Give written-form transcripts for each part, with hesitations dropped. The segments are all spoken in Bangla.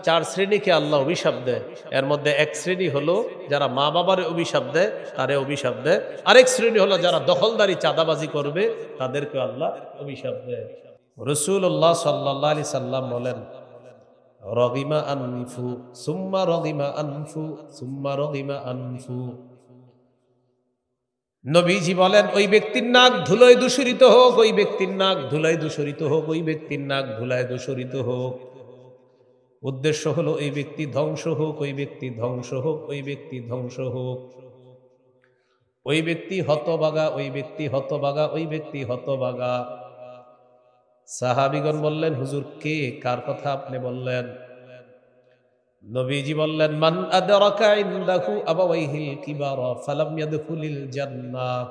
চার শ্রেণীকে আল্লাহ অভিশাপ দেয়। এর মধ্যে এক শ্রেণী হলো যারা মা বাবার অভিশাপ দেয়, তারে অভিশাপ দেয়। আরেক শ্রেণী হলো যারা দখলদারি চাঁদাবাজি করবে, তাদেরকে আল্লাহ অভিশাপ দেয়। রাসূলুল্লাহ সাল্লাল্লাহু আলাইহি সাল্লাম বলেন, রগিমা আনফু সুম্মা রগিমা আনফু সুম্মা রগিমা আনফু। নবীজি বলেন, ওই ব্যক্তির নাক ধুলোয় দূষরিত হোক, ওই ব্যক্তির নাক ধুলায় দূষরিত হোক, ওই ব্যক্তির নাক ধুলায় দূষরিত হোক। উদ্দেশ্য হলো এই ব্যক্তি ধ্বংস হোক, ওই ব্যক্তি ধ্বংস হোক, ওই ব্যক্তি ধ্বংস হোক। ওই ব্যক্তি হতভাগা, ওই ব্যক্তি হতভাগা, ওই ব্যক্তি হতভাগা। সাহাবীগণ বললেন, হুজুর কে, কার কথা আপনি বললেন? নবীজি বললেন, মান আদরাকা ইনদাহু আবাওয়াইহিল কিবারা ফালাম ইয়াদখুলিল জান্নাহ।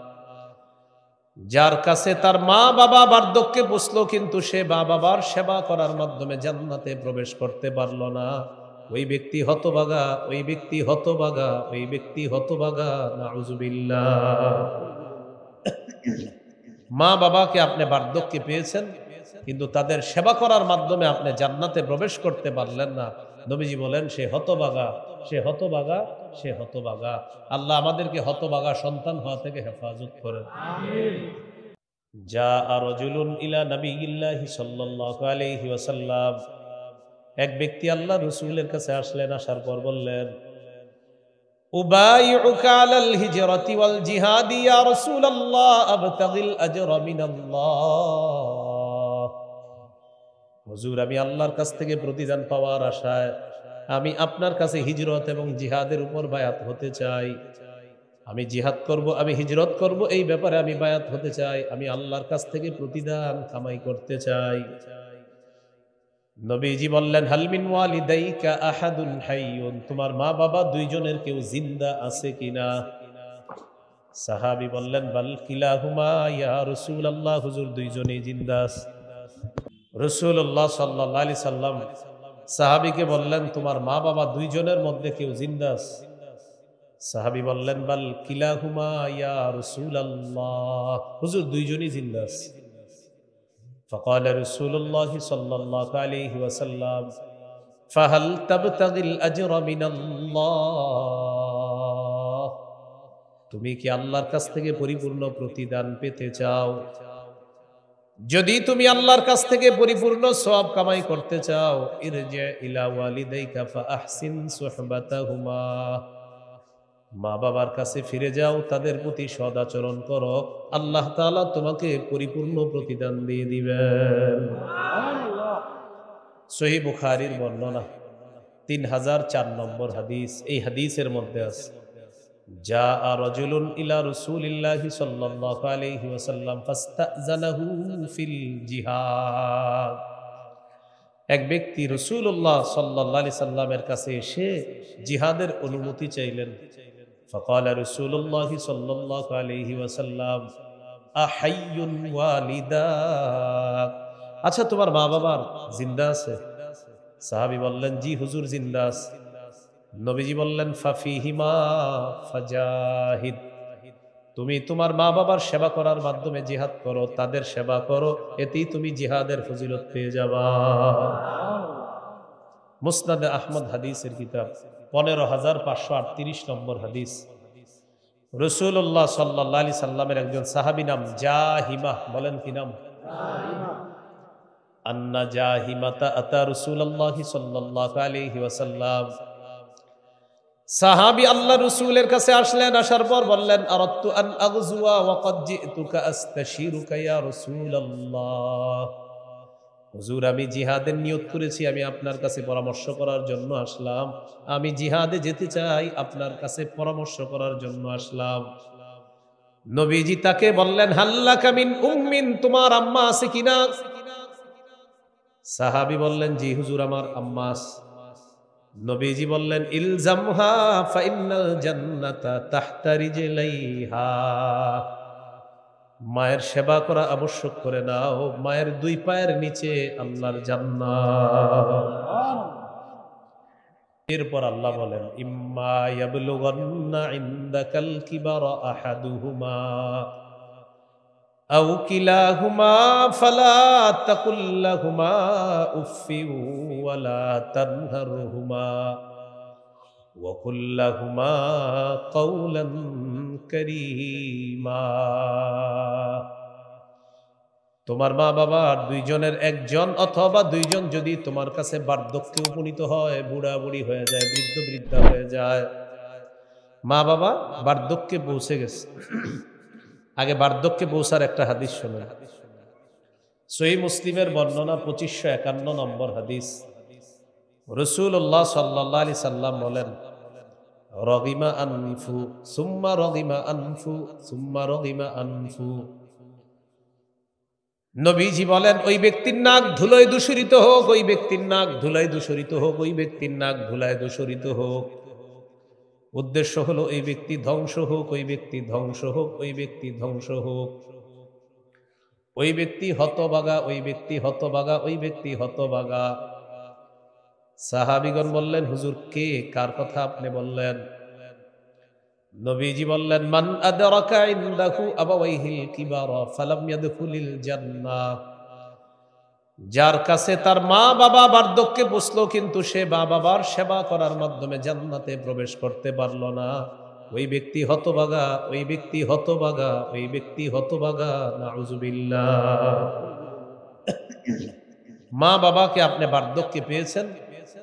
যার কাছে তার মা বাবা বার্ধক্যে পৌঁছলো কিন্তু সে মা বাবার সেবা করার মাধ্যমে জান্নাতে প্রবেশ করতে পারলো না, ওই ব্যক্তি হতভাগা, ওই ব্যক্তি হতভাগা, ওই ব্যক্তি হতভাগা। নাউজুবিল্লাহ। মা বাবাকে আপনি বার্ধক্যে পেয়েছেন কিন্তু তাদের সেবা করার মাধ্যমে আপনি জান্নাতে প্রবেশ করতে পারলেন না, নবীজি বলেন সে হতভাগা, সে হতভাগা, সে হতভাগা। আল্লাহ আমাদেরকে হতভাগা সন্তান হওয়া থেকে হেফাজত করেন। জাআ রাজুলুন ইলা নবিয়্যিল্লাহি সাল্লাল্লাহু আলাইহি ওয়াসাল্লাম। এক ব্যক্তি আল্লাহ রাসূলের কাছে আসলেন, আসার পর বললেন, উবাইউকা আলাল হিজরাতি ওয়াল জিহাদি ইয়া রাসূলুল্লাহ আবতাগিল আজরা মিনাল্লাহ। হুজুর, আমি আল্লাহর কাছ থেকে প্রতিদান পাওয়ার আশায় আমি আপনার কাছে হিজরত এবং জিহাদের উপর বায়াত হতে চাই। আমি জিহাদ করব, আমি হিজরত করব, এই ব্যাপারে আমি বায়াত হতে চাই। আমি আল্লাহর কাছ থেকে প্রতিদান কামাই করতে চাই। নবীজি বললেন, হাল মিন ওয়ালিদাইকা আহাদুন হাইয়ুন। তোমার মা বাবা দুইজনের কেউ জিন্দা আছে কিনা? সাহাবী বললেন, বাল কিলাহুমা ইয়া রাসূলুল্লাহ, হুজুর দুইজনেই জিন্দা আছে। রাসূলুল্লাহ সাল্লাল্লাহু আলাইহি সাল্লাম সাহাবীকে বললেন, তোমার মা বাবা দুইজনের মধ্যে কেউ জিন্দা আছে? সাহাবী বললেন, বাল কিলাহুমা ইয়া রাসূলুল্লাহ, হুজুর দুইজনই জিন্দা আছে। ফাকাল রাসূলুল্লাহ সাল্লাল্লাহু আলাইহি ওয়াসাল্লাম, ফাহাল তাবতাগিল আজরা মিনাল্লাহ। তুমি কি আল্লাহর কাছ থেকে পরিপূর্ণ প্রতিদান পেতে চাও? যদি তুমি আল্লাহর কাছ থেকে পরিপূর্ণ সওয়াব কামাই করতে চাও, ইরজি ইলা ওয়ালিদাইকা ফাআহসিন সুহবাতাহুমা। মা বাবার কাছে ফিরে যাও, তাদের প্রতি সদাচরণ করো, আল্লাহ তাআলা তোমাকে পরিপূর্ণ প্রতিদান দিয়ে দিবেন। সহিহ বুখারীর বর্ণনা 3004 নম্বর হাদিস। এই হাদিসের মধ্যে আছে, জাআ রাজুলুন ইলা রাসূলিল্লাহি সাল্লাল্লাহু আলাইহি ওয়াসাল্লাম ফাস্তাযানাহু ফিল জিহাদ। এক ব্যক্তি রাসূলুল্লাহ সাল্লাল্লাহু আলাইহি সাল্লামের কাছে এসে জিহাদের অনুমতি চাইলেন। ফাকাল রাসূলুল্লাহ সাল্লাল্লাহু আলাইহি ওয়াসাল্লাম, আহাইয়ুন ওয়ালিদাক। আচ্ছা, তোমার মা বাবার জিন্দা আছে? সাহাবী বললেন, জি হুজুর জিন্দা আছে। নবীজি বললেন, ফাফিহিমা ফাজাহিদ। তুমি তোমার মা বাবার সেবা করার মাধ্যমে জিহাদ করো, তাদের সেবা করো, এতেই তুমি জিহাদের ফজিলত পেয়ে যাবা। মুসনাদে আহমদ হাদিসের কিতাব 15538 নম্বর হাদিস। রাসূলুল্লাহ সাল্লাল্লাহু আলাইহি সাল্লামের একজন সাহাবী নাম জাহিমা, বলেন কি নাম? আন্না জাহিমাতা আতা রাসূলুল্লাহ সাল্লাল্লাহু আলাইহি ওয়াসাল্লাম। সাহাবী আল্লাহ রাসূলের কাছে আসলেন, আসার পর বললেন, আরাদতু আন আগজুয়া ওয়া ক্বাদ জিতুকা আস্তাশিরুকা ইয়া রাসূলুল্লাহ। হুজুর, আমি জিহাদের নিয়ত করেছি, আমি আপনার কাছে পরামর্শ করার জন্য আসলাম। আমি জিহাদে যেতে চাই, আপনার কাছে পরামর্শ করার জন্য আসলাম। নবীজি তাকে বললেন, হাল্লাকা মিন উম্মিন, তোমার আম্মা আছে কিনা? সাহাবী বললেন, জি হুজুর, আমার আম্মা আছে। নবীজি বললেন, ইলজামহা ফাইন্নাল জান্নাতা তাহতা রিজলাইহা। মায়ের সেবা করা আবশ্যক করে নাও, মায়ের দুই পায়ের নিচে আল্লাহর জান্নাত। এরপর আল্লাহ বলেন, ইম্মা ইয়াবলুগান্না ইনদাকাল কিবারা আহাদুহুমা আও কিলাহুমা ফালা তাকুল লাহুমা উফফিন ওয়ালা তানহারহুমা ওয়া কুল লাহুমা কাওলান কারীমা। তোমার মা বাবার দুইজনের একজন অথবা দুইজন যদি তোমার কাছে বার্ধক্যে উপনীত হয়, বুড়া বুড়ি হয়ে যায়, বৃদ্ধ বৃদ্ধা হয়ে যায়, মা বাবা বার্ধক্যে পৌঁছে গেছে, আগে বার্ধক্যে পৌঁছার একটা হাদিস শোনেন। সহিহ মুসলিমের বর্ণনা 2551 নম্বর হাদিস। রাসূলুল্লাহ সাল্লাল্লাহু আলাইহি সাল্লাম বলেন, রগিমা আনফু সুম্মা রগিমা আনফু সুম্মা রগিমা আনফু। নবীজি বলেন, ওই ব্যক্তির নাক ধুলোয় দূষিত হোক, ওই ব্যক্তির নাক ধুলায় দূষিত হোক, ওই ব্যক্তির নাক ধুলায় দূষিত হোক। উদ্দেশ্য হলো এই ব্যক্তি ধ্বংস হোক, ওই ব্যক্তি ধ্বংস হোক, ওই ব্যক্তি ধ্বংস হোক, ওই ব্যক্তি হতভাগা, ওই ব্যক্তি হতভাগা, ওই ব্যক্তি হতভাগা। সাহাবীগণ বললেন, হুজুর কে, কার কথা আপনি বললেন? নবীজি বললেন, মান আদরাকা ইনদাহু আবাওয়াইহিল কিবারা ফালাম ইয়াদখুলিল জান্নাহ। যার কাছে তার মা বাবা বার্ধক্যে পৌঁছলো কিন্তু সে মা বাবার সেবা করার মাধ্যমে জান্নাতে প্রবেশ করতে পারলো না, ওই ব্যক্তি হতভাগা, ওই ব্যক্তি হতভাগা, ওই ব্যক্তি হতভাগা। নাউজুবিল্লাহ। মা বাবাকে আপনি বার্ধক্যে পেয়েছেন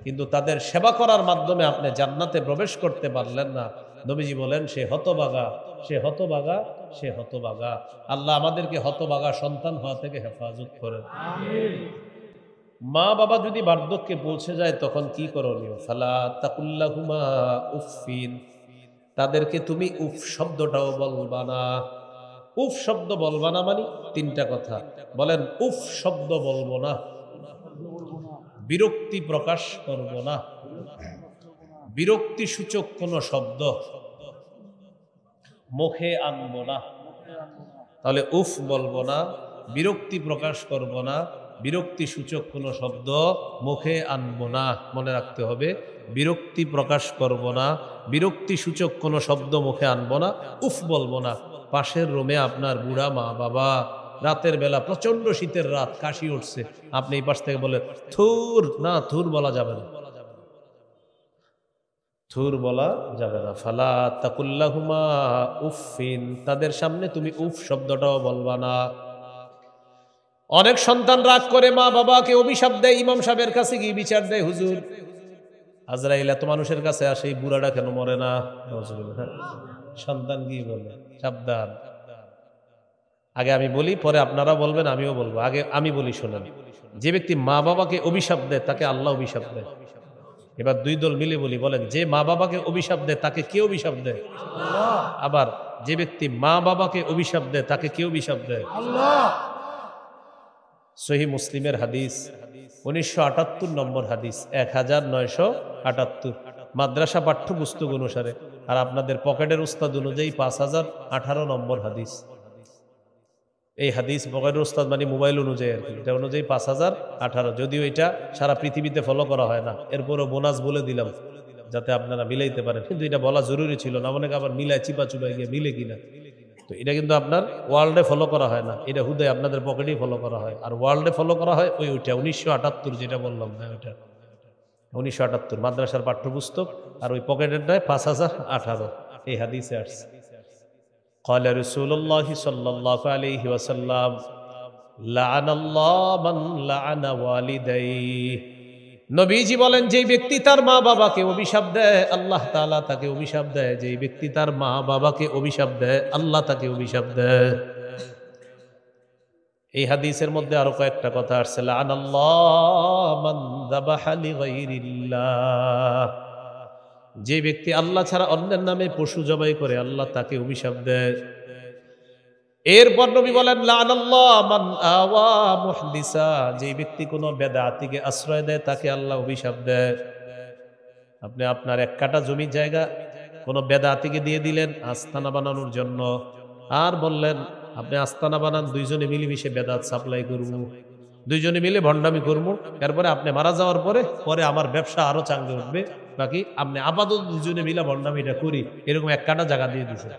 কিন্তু তাদের সেবা করার মাধ্যমে আপনি জান্নাতে প্রবেশ করতে পারলেন না, নবীজি বলেন সে হতভাগা, সে হতভাগা, সে হতভাগা। আল্লাহ আমাদেরকে হতভাগা সন্তান হওয়া থেকে হেফাজত করেন। মা বাবা যদি বার্ধক্যে পৌঁছে যায় তখন কি করণীয়? ফালা তাকুল্লাহুমা উফফিন, তাদেরকে তুমি উফ শব্দটাও বলবা না। উফ শব্দ বলবা না মানে তিনটা কথা বলেন। উফ শব্দ বলবো না, বিরক্তি প্রকাশ করব না, বিরক্তি সূচক কোন শব্দ মুখে আনবো না। তাহলে উফ বলবো না, বিরক্তি প্রকাশ করব না, বিরক্তি সূচক কোন শব্দ মুখে আনবো না। মনে রাখতে হবে, বিরক্তি প্রকাশ করব না, বিরক্তি সূচক কোন শব্দ মুখে আনবো না, উফ বলবো না। পাশের রুমে আপনার বুড়া মা বাবা, রাতের বেলা প্রচন্ড শীতের রাত, কাশি উঠছে, আপনি এই পাশ থেকে বলেন থুর, না থুর বলা যাবে না, থুর বলা যাবে না। ফালা তাকুল্লাহুমা উফিন, তাদের সামনে তুমি উফ শব্দটাও বলবা না। অনেক সন্তান রাগ করে মা বাবাকে অভিশাপ দেয়, ইমাম সাহেবের কাছে গিয়ে বিচার দেয়, হুজুর আজরাইল এত মানুষের কাছে আসে, এই বুড়াটা কেন মরে না? সন্তান গিয়ে বলে সাবধান। আগে আমি বলি, পরে আপনারা বলবেন, আমিও বলবো। আগে আমি বলি, শোনেন। যে ব্যক্তি মা বাবাকে অভিশাপ দেয় তাকে আল্লাহ অভিশাপ দেয়। এবার দুই দল মিলে বলি, বলেন যে মা বাবাকে অভিশাপ দেয় তাকে কে অভিশাপ দেয়? আবার যে ব্যক্তি মা বাবাকে অভিশাপ দেয় তাকে কে অভিশাপ দেয়? সহিহ মুসলিমের হাদিস, 1978 নম্বর হাদিস, 1978 মাদ্রাসা পাঠ্যপুস্তক অনুসারে, আর আপনাদের পকেটের উস্তাদ অনুযায়ী 5018 নম্বর হাদিস। এই হাদিস পকেটের উস্তাদ মানে মোবাইল অনুযায়ী আর কি, এটা অনুযায়ী 5018। যদিও এটা সারা পৃথিবীতে ফলো করা হয় না, এরপরও বোনাস বলে দিলাম যাতে আপনারা মিলাইতে পারেন। কিন্তু এটা বলা জরুরি ছিল না, অনেকে আবার মিলায় চিপা চুপাই গিয়ে মিলে কিনা। তো এটা কিন্তু আপনার ওয়ার্ল্ডে ফলো করা হয় না, এটা হুদায় আপনাদের পকেটেই ফলো করা হয়। আর ওয়ার্ল্ডে ফলো করা হয় ওইটা 1978 যেটা বললাম, হ্যাঁ ওইটা 1978 মাদ্রাসার পাঠ্যপুস্তক। আর ওই পকেটেরটায় 5018 এই হাদিসে আসছে। قال رسول الله صلى الله عليه وسلم لعن الله من لعن والديه। নবীজি বলেন, যে ব্যক্তি তার মা বাবাকে অভিশাপ দেয় আল্লাহ তাআলা তাকে অভিশাপ দেয়। যে ব্যক্তি তার মা বাবাকে অভিশাপ দেয় আল্লাহ তাকে অভিশাপ দেয়। এই হাদিসের মধ্যে আরো কয়েকটা কথা আসছে। লাআনাল্লাহু মান যাবাহা লিগাইরিল্লাহ, যে ব্যক্তি আল্লাহ ছাড়া অন্যের নামে পশু জবাই করে আল্লাহ তাকে অভিশাপ দেয়। এরপর নবী বলেন, লাআনাল্লাহু মান আওয়া মুহদিসা, যে ব্যক্তি কোনো বেদাতিকে আশ্রয় দেয় তাকে আল্লাহ অভিশাপ দেয়। আপনি আপনার এক কাঠা জমি জায়গা কোনো বেদাতিকে দিয়ে দিলেন আস্তানা বানানোর জন্য, আর বললেন আপনি আস্তানা বানান, দুইজনে মিলেমিশে বেদাত সাপ্লাই করবো, দুইজনে মিলে ভণ্ডামি করবো, এরপরে আপনি মারা যাওয়ার পরে পরে আমার ব্যবসা আরো চাঙ্গে উঠবে, বাকি আপনি আপাতত দুজনে মিলে ভণ্ডামিটা করি, এরকম এক কাঠা জায়গা দিয়ে দিছে।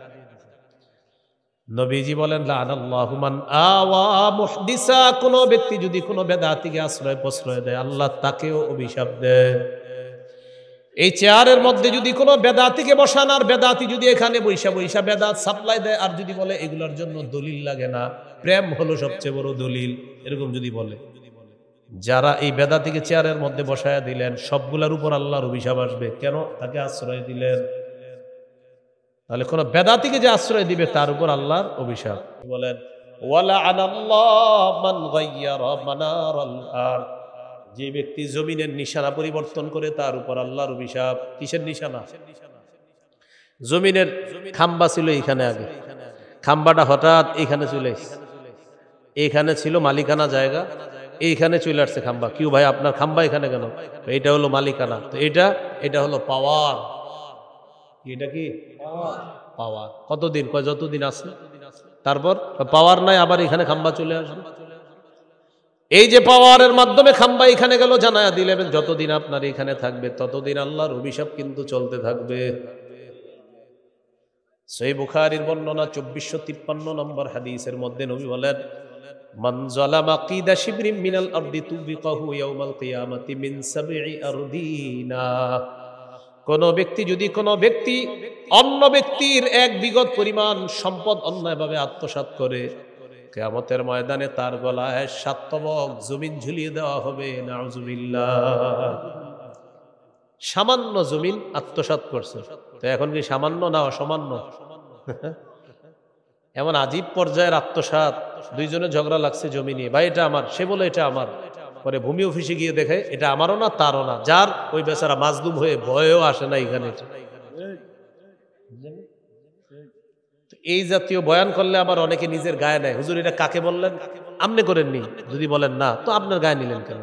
নবীজি বলেন লানাল্লাহু মান আওয়া মুহদিসা, কোন ব্যক্তি যদি কোনো বেদাতিকে আশ্রয় প্রশ্রয় দেয় আল্লাহ তাকেও অভিশাপ দেয়। এই চেয়ারের মধ্যে যদি কোনো বেদাতিকে বসান আর বেদাতি যদি এখানে বৈশা বৈশা বেদাত সাপ্লাই দেয় আর যদি বলে এগুলোর জন্য দলিল লাগে না, প্রেম হলো সবচেয়ে বড় দলিল, এরকম যদি বলে, যারা এই বেদাতিকে চেয়ারের মধ্যে বসায়া দিলেন সবগুলার উপর আল্লাহর অভিশাপ আসবে। কেন? তাকে আশ্রয় দিলেন। তাহলে কোন বেদাতিকে যে আশ্রয় দিবে তার উপর আল্লাহর অভিশাপ। বলেন ওয়ালা আনাল্লাহ মান গায়্যারা মানারাল আরদ, যে ব্যক্তি জমিনের নিশানা পরিবর্তন করে তার উপর আল্লাহর অভিশাপ। কিসের নিশানা? জমিনের খাম্বা ছিল এখানে, আগে খাম্বাটা হঠাৎ এখানে চলে এসেছে, এখানে ছিল মালিকানা জায়গা, এইখানে চলে আসছে খাম্বা। কিউ ভাই আপনার খাম্বা এখানে কেন? এটা হলো মালিকানা। তো এটা হলো পাওয়ার। এটা কি পাওয়ার? কতদিন? কয় যতদিন আছে। তারপর পাওয়ার নাই, আবার এখানে খাম্বা চলে আসবে। এই যে পাওয়ারের মাধ্যমে খাম্বা এখানে গেল, জানায়া দিলেন যতদিন আপনার এখানে থাকবে ততদিন আল্লাহর অভিশাপ কিন্তু চলতে থাকবে। সহিহ বুখারীর বর্ণনা 2453 নম্বর হাদিসের মধ্যে নবী বলেন মান যালামা কিদা শিবরিম মিনাল আরদি তুবিকাহু ইয়াউমাল কিয়ামাতি মিন সাবঈ আরদিনা, কোন ব্যক্তি যদি কোনো ব্যক্তি অন্য ব্যক্তির এক বিগত পরিমাণ সম্পদ অন্যায়ভাবে আত্মসাৎ করে, কিয়ামতের ময়দানে তার গলায় 7 তবক জমিন ঝুলিয়ে দেওয়া হবে। নাউজুবিল্লাহ। সামান্য জমিন আত্মসাৎ করছে, তো এখন কি সামান্য না অসামান্য? এমন আজীব পর্যায়ের আত্মসাৎ, দুইজনে ঝগড়া লাগছে জমি নিয়ে, ভাই এটা আমার, সে বলে এটা আমার। পরে ভূমি অফিসে গিয়ে দেখে এটা আমারও না তারও না, যার ওই বেচারা মাজলুম হয়ে ভয়েও আসে না এখানে। এই জাতীয় বয়ান করলে আবার অনেকে নিজের গায়ে নেয়, হুজুর এটা কাকে বললেন? আপনি করেননি। যদি বলেন না তো আপনার গায়ে নিলেন কেন?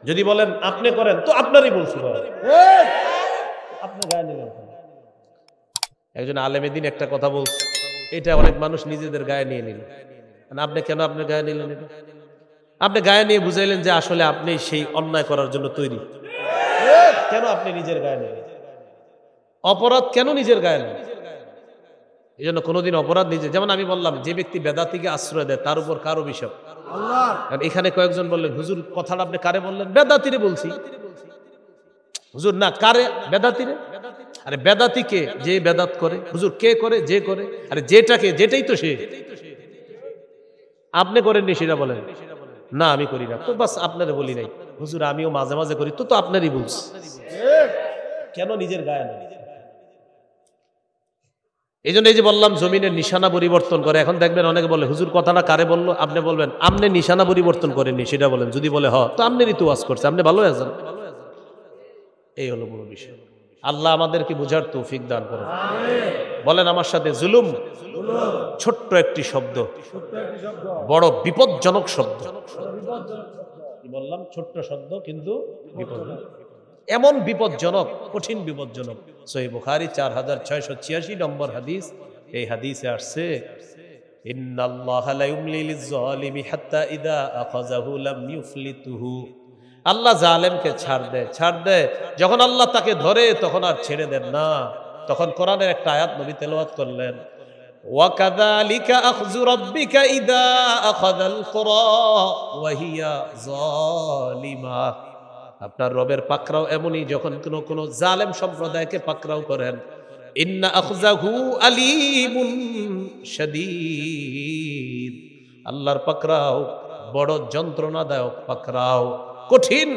যদি বলেন আপনি করেন তো আপনারই বলছি, আপনার গায়ে নিলেন কেন? একজন আলেমে দিন একটা কথা বলছে, এটা অনেক মানুষ নিজেদের গায়ে নিয়ে নিল। আপনি কেন আপনার গায়ে নিলেন? এটা আপনি গায়ে নিয়ে বুঝাইলেন যে আসলে আপনি সেই অন্যায় করার জন্য তৈরি। কেন আপনি নিজের গায়ে নিলেন? অপরাধ কেন নিজের গায়ে নেন? এই জন্য কোনোদিন অপরাধ নিজে, যেমন আমি বললাম যে ব্যক্তি বেদাতিকে আশ্রয় দেয় তার উপর কার অভিশাপ? আল্লাহর। এখানে কয়েকজন বললেন হুজুর কথাটা আপনি কারে বললেন? বেদাতিরে বলছি। হুজুর না, কারে? বেদাতিরে। আরে বেদাতিকে যে বেদাত করে, হুজুর কে করে? যে করে। আরে যেটাকে, যেটাই তো সে। আপনি করেননি সেটা বলেন না, আমি করি না, তো বাস আপনারে বলি নাই। হুজুর আমিও মাঝে মাঝে করি, তো আপনারই বলছি। কেন নিজের গায়ে নেই? এই জন্য এই যে বললাম জমিনের নিশানা পরিবর্তন করে, এখন দেখবেন অনেকে বলে হুজুর কথাটা কারে বললো? আপনি বলবেন আপনি নিশানা পরিবর্তন করেননি সেটা বলেন। যদি বলে হ, তো আপনি তো ওয়াজ করছে, আপনি ভালো আছেন। এই হলো বড় বিষয়। আল্লাহ আমাদেরকে বুঝার তৌফিক দান করেন। বলেন আমার সাথে, জুলুম ছোট্ট একটি শব্দ, বড় বিপজ্জনক শব্দ। বললাম ছোট্ট শব্দ কিন্তু বিপজ্জনক। এমন বিপজ্জনক, কঠিন বিপজ্জনক। সহিহ বুখারী 4686 নম্বর হাদিস। এই হাদিসে আসছে ইন্নাল্লাহা লা ইউমলি লিয-যালিমি হাত্তা ইযা আখাযাহু লাম ইউফলিতুহু। আল্লাহ জালেমকে ছাড় দেয়, যখন আল্লাহ তাকে ধরে তখন আর ছেড়ে দেন না। তখন কোরআনের একটা আয়াত নবী তেলাওয়াত করলেন, ওয়া কাযালিকা আখযু রাব্বিকা ইযা আখাযাল কুরা ওয়া হিয়া যালিমা। আপনার রবের পাকড়াও এমনই, যখন কোন জালেম সম্প্রদায়কে পাকড়াও করেন। ইন্না আখযাহু আলীমুন শাদীদ। আল্লাহর পাকড়াও বড় যন্ত্রণাদায়ক পাকড়াও, কঠিন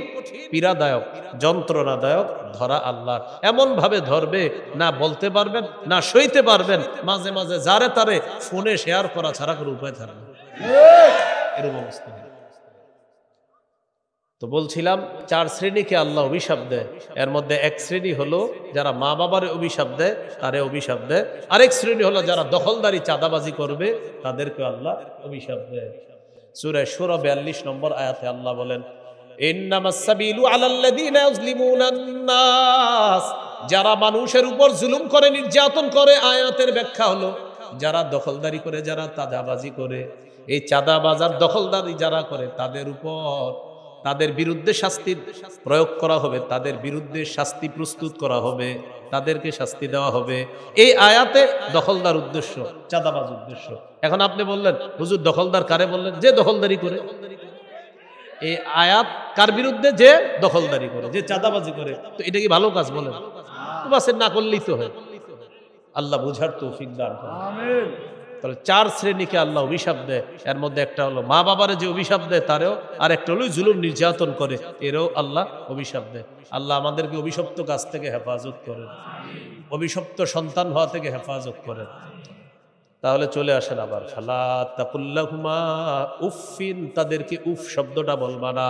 পীড়াদায়ক যন্ত্রণাদায়ক ধরা আল্লাহ। এমন ভাবে ধরবে না বলতে পারবেন না সইতে পারবেন, মাঝে মাঝে যারে তারে ফোনে শেয়ার করা ছাড়া কোনো উপায় থাকবে এরকম অবস্থা। তো বলছিলাম 4 শ্রেণীকে আল্লাহ অভিশাপ দেয়। এর মধ্যে এক শ্রেণী হলো যারা মা বাবার অভিশাপ দেয়, তারে অভিশাপ দেয়। আরেক শ্রেণী হলো যারা দখলদারি চাঁদাবাজি করবে, তাদেরকে আল্লাহ অভিশাপ দেয়। সূরা শুরা 42 নম্বর আয়াতে আল্লাহ বলেন ইন্নামাস সাবিলু আলাল্লাযীনা ইউযলিমুনান নাস। যারা মানুষের উপর জুলুম করে, নির্যাতন করে। আয়াতের ব্যাখ্যা হলো যারা দখলদারি করে, যারা চাঁদাবাজি করে। এই চাঁদাবাজার দখলদারি যারা করে তাদের উপর তাদের বিরুদ্ধে শাস্তি প্রয়োগ করা হবে, তাদের বিরুদ্ধে শাস্তি প্রস্তুত করা হবে, তাদেরকে শাস্তি দেওয়া হবে। এই আয়াতে দখলদার উদ্দেশ্য, চাঁদাবাজ উদ্দেশ্য। এখন আপনি বললেন হুজুর দখলদার কারে বললেন? যে দখলদারি করে। এই আয়াত কার বিরুদ্ধে? যে দখলদারি করে, যে চাঁদাবাজি করে। তো এটা কি ভালো কাজ বলেন? তো বাস না করলেই তো হয়। আল্লাহ বুঝার তৌফিক দান করেন। আমিন। তাহলে 4 শ্রেণীকে আল্লাহ অভিশাপ দেয়। এর মধ্যে একটা হলো মা বাবারে যে অভিশাপ দেয় তারেও, আর একটা হলো জুলুম নির্যাতন করে এরও আল্লাহ অভিশাপ দেয়। আল্লাহ আমাদেরকে অভিশপ্ত কাজ থেকে হেফাজত করেন, অভিশপ্ত সন্তান হওয়া থেকে হেফাজত করেন। তাহলে চলে আসেন আবার ফালা তাকুল্লাহুমা উফিন, তাদেরকে উফ শব্দটা বলবা না,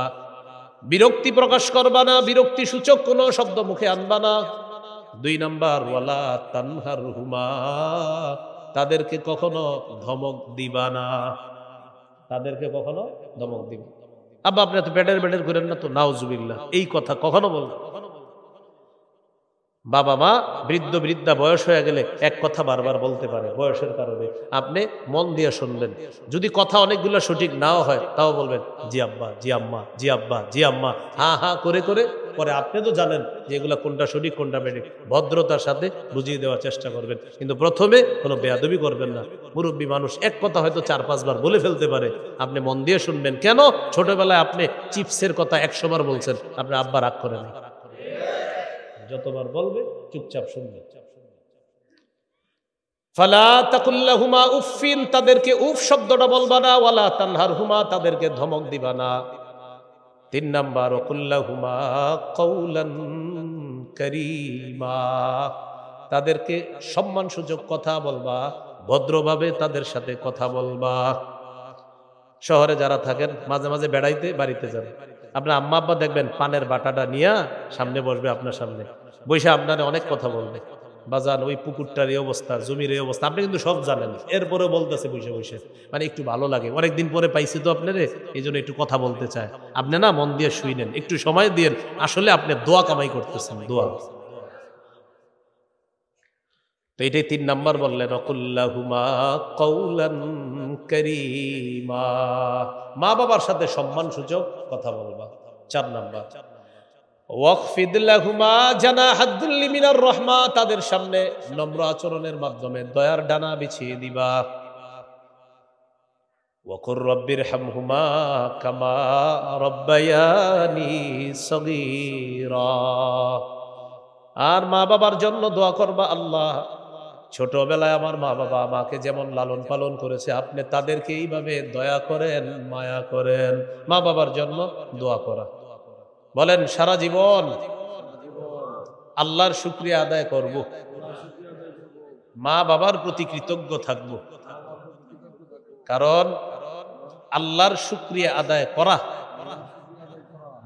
বিরক্তি প্রকাশ করবা না, বিরক্তি সূচক কোনো শব্দ মুখে আনবা না। 2 নাম্বার ওয়ালা তানহারহুমা, তাদেরকে কখনো ধমক দিবা না, তাদেরকে কখনো ধমক দিবা। আব্বা আপনি তো বেডের করেন না তো, নাউজুবিল্লাহ, এই কথা কখনো বলবেন। বাবা মা বৃদ্ধা বয়স হয়ে গেলে এক কথা বারবার বলতে পারে বয়সের কারণে, আপনি মন দিয়ে শুনবেন। যদি কথা অনেকগুলো সঠিক নাও হয় তাও বলবেন জি আব্বা, জি আম্মা, জি আব্বা, জি আম্মা, হা হা করে করে। পরে আপনি তো জানেন যে এগুলা কোনটা সঠিক কোনটা বেঠিক, ভদ্রতার সাথে বুঝিয়ে দেওয়ার চেষ্টা করবেন। কিন্তু প্রথমে কোনো বেয়াদবি করবেন না। মুরব্বী মানুষ এক কথা হয়তো 4-5 বার বলে ফেলতে পারে, আপনি মন দিয়ে শুনবেন। কেন? ছোটবেলায় আপনি চিপসের কথা 100 বার বলছেন, আপনার আব্বা রাগ করে না। যতবার বলবে চুপচাপ শুনবে। ফালা তাকুল্লাহুমা উফিন, তাদেরকে উফ শব্দটা বলবা না। ওয়ালা তানহারহুমা, তাদেরকে ধমক দিবা না। 3 নাম্বার ওয়াকুল্লাহুমা কাওলান কারীমা, তাদেরকে সম্মানসূচক কথা বলবা, ভদ্রভাবে তাদের সাথে কথা বলবা। শহরে যারা থাকেন মাঝে মাঝে বেড়াইতে বাড়িতে যান, আপনার আম্মা আব্বা দেখবেন পানের বাটাটা নিয়ে সামনে বসবে, আপনার সামনে বসে আপনার অনেক কথা বলবে। বাজান ওই পুকুরটার এই অবস্থা, জমির এই অবস্থা, আপনি কিন্তু সব জানেন, এরপরে বলতেছে বসে বসে, মানে একটু ভালো লাগে, অনেকদিন পরে পাইছি তো আপনারে, এই জন্য একটু কথা বলতে চায়। আপনি না মন দিয়ে শুইনেন, একটু সময় দিয়ে, আসলে আপনি দোয়া কামাই করতেছেন, দোয়া। তো এটাই 3 নাম্বার বললেন ওয়াকুল্লাহুমা কাওলান কারীমা, মা বাবার সাথে সম্মানসূচক কথা বলবা। 4 নাম্বার ওয়াখফিদ লাহুমা জানাহাদ যুল্লি মিনার রাহমা, তাদের সামনে নম্র আচরণের মাধ্যমে দয়ার ডানা বিছিয়ে দিবা। ওয়াকুর রাব্বিরহামহুমা কামা রাব্বায়ানি সগীরা, আর মা বাবার জন্য দোয়া করবা, আল্লাহ ছোটবেলায় আমার মা বাবা আমাকে যেমন লালন পালন করেছে, আপনি তাদেরকে এইভাবে দয়া করেন, মায়া করেন। মা বাবার জন্য দোয়া করা। বলেন সারা জীবন আল্লাহর শুকরিয়া আদায় করব, মা বাবার প্রতি কৃতজ্ঞ থাকব। কারণ আল্লাহর শুকরিয়া আদায় করা,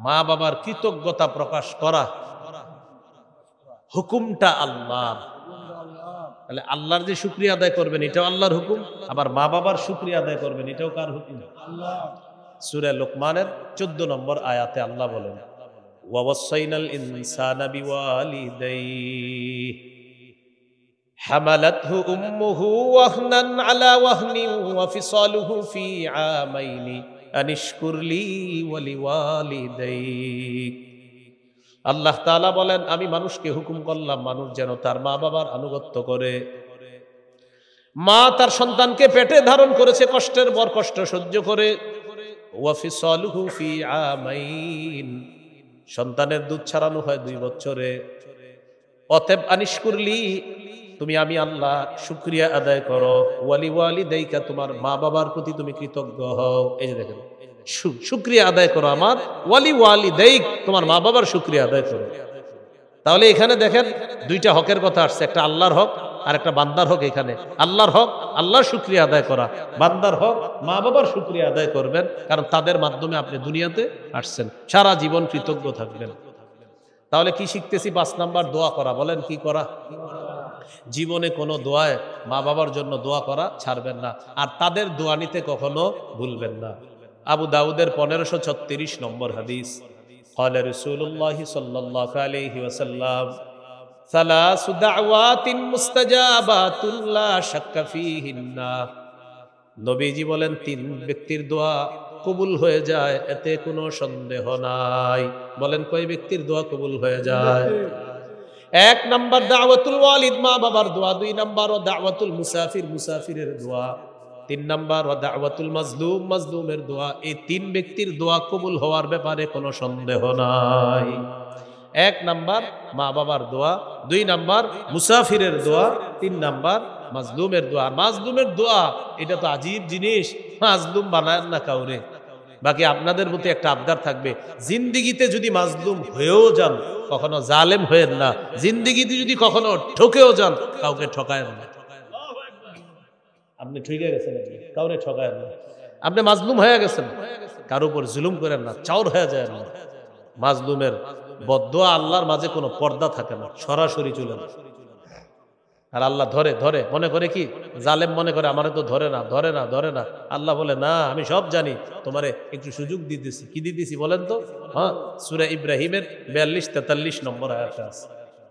মা বাবার কৃতজ্ঞতা প্রকাশ করা, হুকুমটা আল্লাহর। তাহলে আল্লাহর যে শুকরিয়া আদায় করবেন এটাও আল্লাহর হুকুম, আবার মা বাবার শুকরিয়া আদায় করবেন এটাও কার হুকুম? সূরা লুকমানের 14 নম্বর আয়াতে আল্লাহ বলেন ওয়াসাইনাল ইনসানা বিওয়ালিদাইহি হামালাতহু উম্মুহু ওয়াহনান আলা ওয়াহনিন ওয়া ফিসালুহু ফি আমাইনি আনিশকুর লি ওয়া লিওয়ালিদাইক। আল্লাহ তাআলা বলেন আমি মানুষকে হুকুম করলাম মানুষ যেন তার মা বাবার আনুগত্য করে। মা তার সন্তানকে পেটে ধারণ করেছে, কষ্টের পর কষ্ট সহ্য করে। ওয়া ফিসালুহু ফি আমাইন, সন্তানের দুধ ছাড়ানো হয় 2 বছরে। অতএব আনিশকুরলি, তুমি আমি আল্লাহ শুকরিয়া আদায় করো। ওয়ালি ওয়ালিদাইকা, তোমার মা বাবার প্রতি তুমি কৃতজ্ঞ হও। এই যে দেখেন শুকরিয়া আদায় করো আমার, ওয়ালি ওয়ালিদাইক, তোমার মা বাবার শুকরিয়া আদায় করো। তাহলে এখানে দেখেন 2টা হকের কথা আসছে, একটা আল্লাহর হক আর একটা বান্দার হক। এখানে আল্লাহর হক আল্লাহর শুকরিয়া আদায় করা, বান্দার হক মা বাবার শুকরিয়া আদায় করবেন, কারণ তাদের মাধ্যমে আপনি দুনিয়াতে আসছেন। সারা জীবন কৃতজ্ঞ থাকবেন। তাহলে কি শিখতেছি? 5 নাম্বার দোয়া করা। বলেন কি করা? জীবনে কোনো দোয়ায় মা বাবার জন্য দোয়া করা ছাড়বেন না, আর তাদের দোয়া নিতে কখনো ভুলবেন না। আবু দাউদের 1536 নম্বর হাদিস, قال رسول الله صلى الله عليه وسلم ثلاث دعوات مستجابات لا شك فيهن। নবীজি বলেন 3 ব্যক্তির দোয়া কবুল হয়ে যায়, এতে কোনো সন্দেহ নাই। বলেন কয় ব্যক্তির দোয়া কবুল হয়ে যায়? এক নাম্বার দাওয়াতুল ওয়ালিদ, মা বাবার দোয়া। দুই নাম্বার ও দাওয়াতুল মুসাফির, মুসাফিরের দোয়া। তিন নাম্বার ও দাওয়াতুল মাজলুম, মাজলুমের দোয়া। এই তিন ব্যক্তির দোয়া কবুল হওয়ার ব্যাপারে কোনো সন্দেহ নাই। এক নাম্বার মা বাবার দোয়া, দুই নাম্বার মুসাফিরের দোয়া, তিন নাম্বার মাজলুমের দোয়া। মাজলুমের দোয়া এটা তো আজীব জিনিস, মাজলুম বানায় না কাউরে। বাকি আপনাদের প্রতি একটা আবদার থাকবে, জিন্দিগিতে যদি মাজলুম হয়েও যান কখনো জালেম হয়েন না। জিন্দিগিতে যদি কখনো ঠকেও যান কাউকে ঠকায়েন না। আপনি ঠকে গেছেন, কাউরে ঠকায়েন না। আপনি মাজলুম হয়ে গেছেন, কারো উপর জুলুম করেন না, চাউর হয়ে যায় না। মাজলুমের বদদোয়া আল্লাহর মাঝে কোনো পর্দা থাকে না, সরাসরি চলে না। আর আল্লাহ ধরে ধরে মনে করে কি, জালেম মনে করে আমারে তো ধরে না, ধরে না, ধরে না। আল্লাহ বলে না, আমি সব জানি, তোমারে একটু সুযোগ দিতেছি। কি দিতেছি বলেন তো? হ্যাঁ, সূরা ইব্রাহিমের 42-43 নম্বর আয়াতে আছে,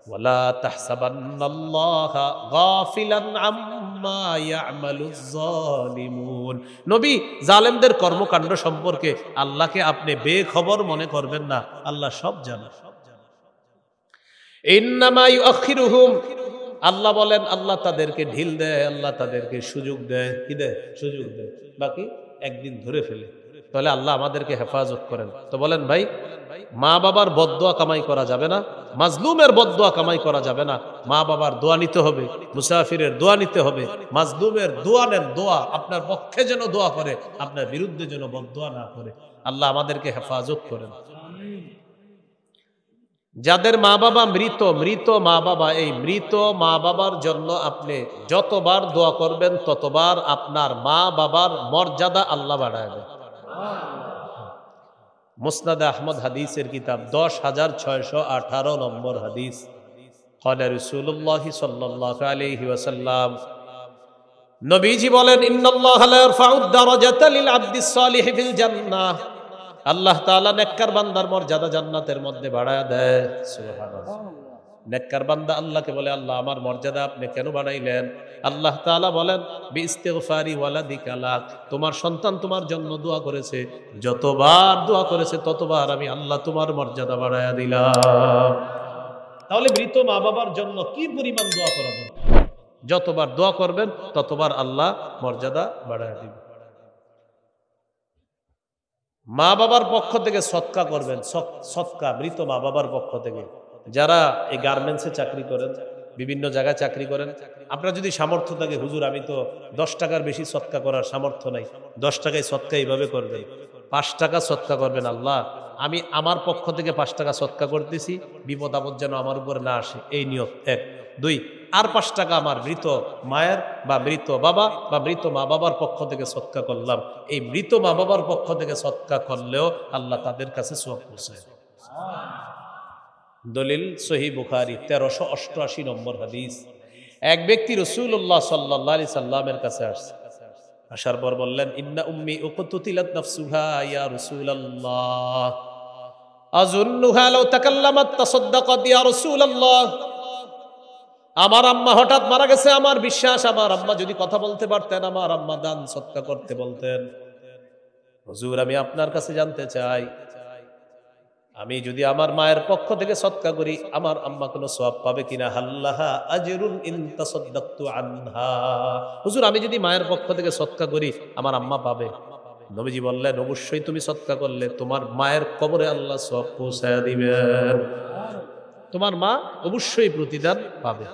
ওয়ালা তাহসাবান্নাল্লাহা গাফিলান আম্মা ইয়ামালুজ জালিমুন। নবী, জালেমদের কর্মকাণ্ড সম্পর্কে আল্লাহকে আপনি বেখবর মনে করবেন না, আল্লাহ সব জানেন। ইন্নামা ইউআখিরুহুম, আল্লাহ বলেন আল্লাহ তাদেরকে ঢিল দেয়, আল্লাহ তাদেরকে সুযোগ দেয়। কি দেয়? সুযোগ দেয়। বাকি একদিন ধরে ফেলে। তাহলে আল্লাহ আমাদেরকে হেফাজত করেন। তো বলেন ভাই, মা বাবার বদদোয়া কামাই করা যাবে না, মাজলুমের বদদোয়া কামাই করা যাবে না। মা বাবার দোয়া নিতে হবে, মুসাফিরের দোয়া নিতে হবে। মাজলুমের দোয়া নেন, দোয়া আপনার পক্ষে যেন দোয়া করে, আপনার বিরুদ্ধে যেন বদদোয়া না করে। আল্লাহ আমাদেরকে হেফাজত করেন। যাদের মা বাবা মৃত, মৃত মা বাবা, এই মৃত মা বাবার জন্য আপনি যতবার দোয়া করবেন ততবার আপনার মা বাবার মর্যাদা আল্লাহ বাড়ায় দেয়। মুসনাদে আহমদ হাদিসের কিতাব 10,618 নম্বর হাদিস। ক্বালা রাসূলুল্লাহ সাল্লাল্লাহু আলাইহি ওয়াসাল্লাম, নবীজি বলেন, ইন্নাল্লাহা লা ইয়ারফাউদ দারাজাতা লিল আবদিস সালিহ ফিল জান্নাহ। আল্লাহ তাআলা নেককার বান্দার মর্যাদা জান্নাতের মধ্যে বাড়ায়া দেয়। সুবহানাল্লাহ। নেককার বান্দা আল্লাহকে বলে, আল্লাহ আমার মর্যাদা আপনি কেন বাড়াইলেন? আল্লাহ তাআলা বলেন, বিইস্তিগফারি ওয়ালাদিকা লাক, তোমার সন্তান তোমার জন্য দোয়া করেছে, যতবার দোয়া করেছে ততবার আমি আল্লাহ তোমার মর্যাদা বাড়ায়া দিলাম। তাহলে মৃত মা বাবার জন্য কি পরিমাণ দোয়া করা দরকার? যতবার দোয়া করবেন ততবার আল্লাহ মর্যাদা বাড়ায়া দিবেন। মা বাবার পক্ষ থেকে সদকা করবেন, সদকা মৃত মা বাবার পক্ষ থেকে। যারা এই গার্মেন্টসে চাকরি করেন, বিভিন্ন জায়গায় চাকরি করেন, আপনার যদি সামর্থ্য থাকে, হুজুর আমি তো 10 টাকার বেশি সদকা করার সামর্থ্য নাই, 10 টাকায় সদকা এইভাবে করবেন, 5 টাকা সদকা করবেন। আল্লাহ আমি আমার পক্ষ থেকে 5 টাকা সদকা করতেছি, বিপদ আপদ যেন আমার উপরে না আসে, এই নিয়ত এক। 2, আর 5 টাকা আমার মৃত মায়ের বা মৃত বাবা বা মৃত মা বাবার পক্ষ থেকে সদকা করলাম। এই মৃত মা বাবার পক্ষ থেকে সদকা করলেও আল্লাহ তাদের কাছে সওয়াব পৌঁছায়। দলিল সহিহ বুখারী 1388 নম্বর হাদিস। এক ব্যক্তি রাসূলুল্লাহ সাল্লাল্লাহু আলাইহি সাল্লামের কাছে আসছে, আসার পর বললেন, ইন্না উম্মি উকতুতিলাত নাফসুহা ইয়া রাসূলুল্লাহ আযুন্নুহা লাউ তাকাল্লামাত তাসাদ্দাকাত ইয়া রাসূলুল্লাহ। আমার আম্মা হঠাৎ মারা গেছে, আমার বিশ্বাস আমার আম্মা যদি কথা বলতে পারতেন, আমার আম্মা দান সদকা করতে বলতেন। হুজুর আমি আপনার কাছে জানতে চাই, আমি যদি আমার মায়ের পক্ষ থেকে সদকা করি আমার আম্মা কোনো সওয়াব পাবে কিনা? হাল্লাহা আজরুন ইন তাসাদদাকতু আনহা। হুজুর আমি যদি মায়ের পক্ষ থেকে সদকা করি আমার আম্মা পাবে? নবীজি বললেন, অবশ্যই তুমি সদকা করলে তোমার মায়ের কবরে আল্লাহ সওয়াব পৌঁছায়া দিবেন, তোমার মা অবশ্যই প্রতিদান পাবে।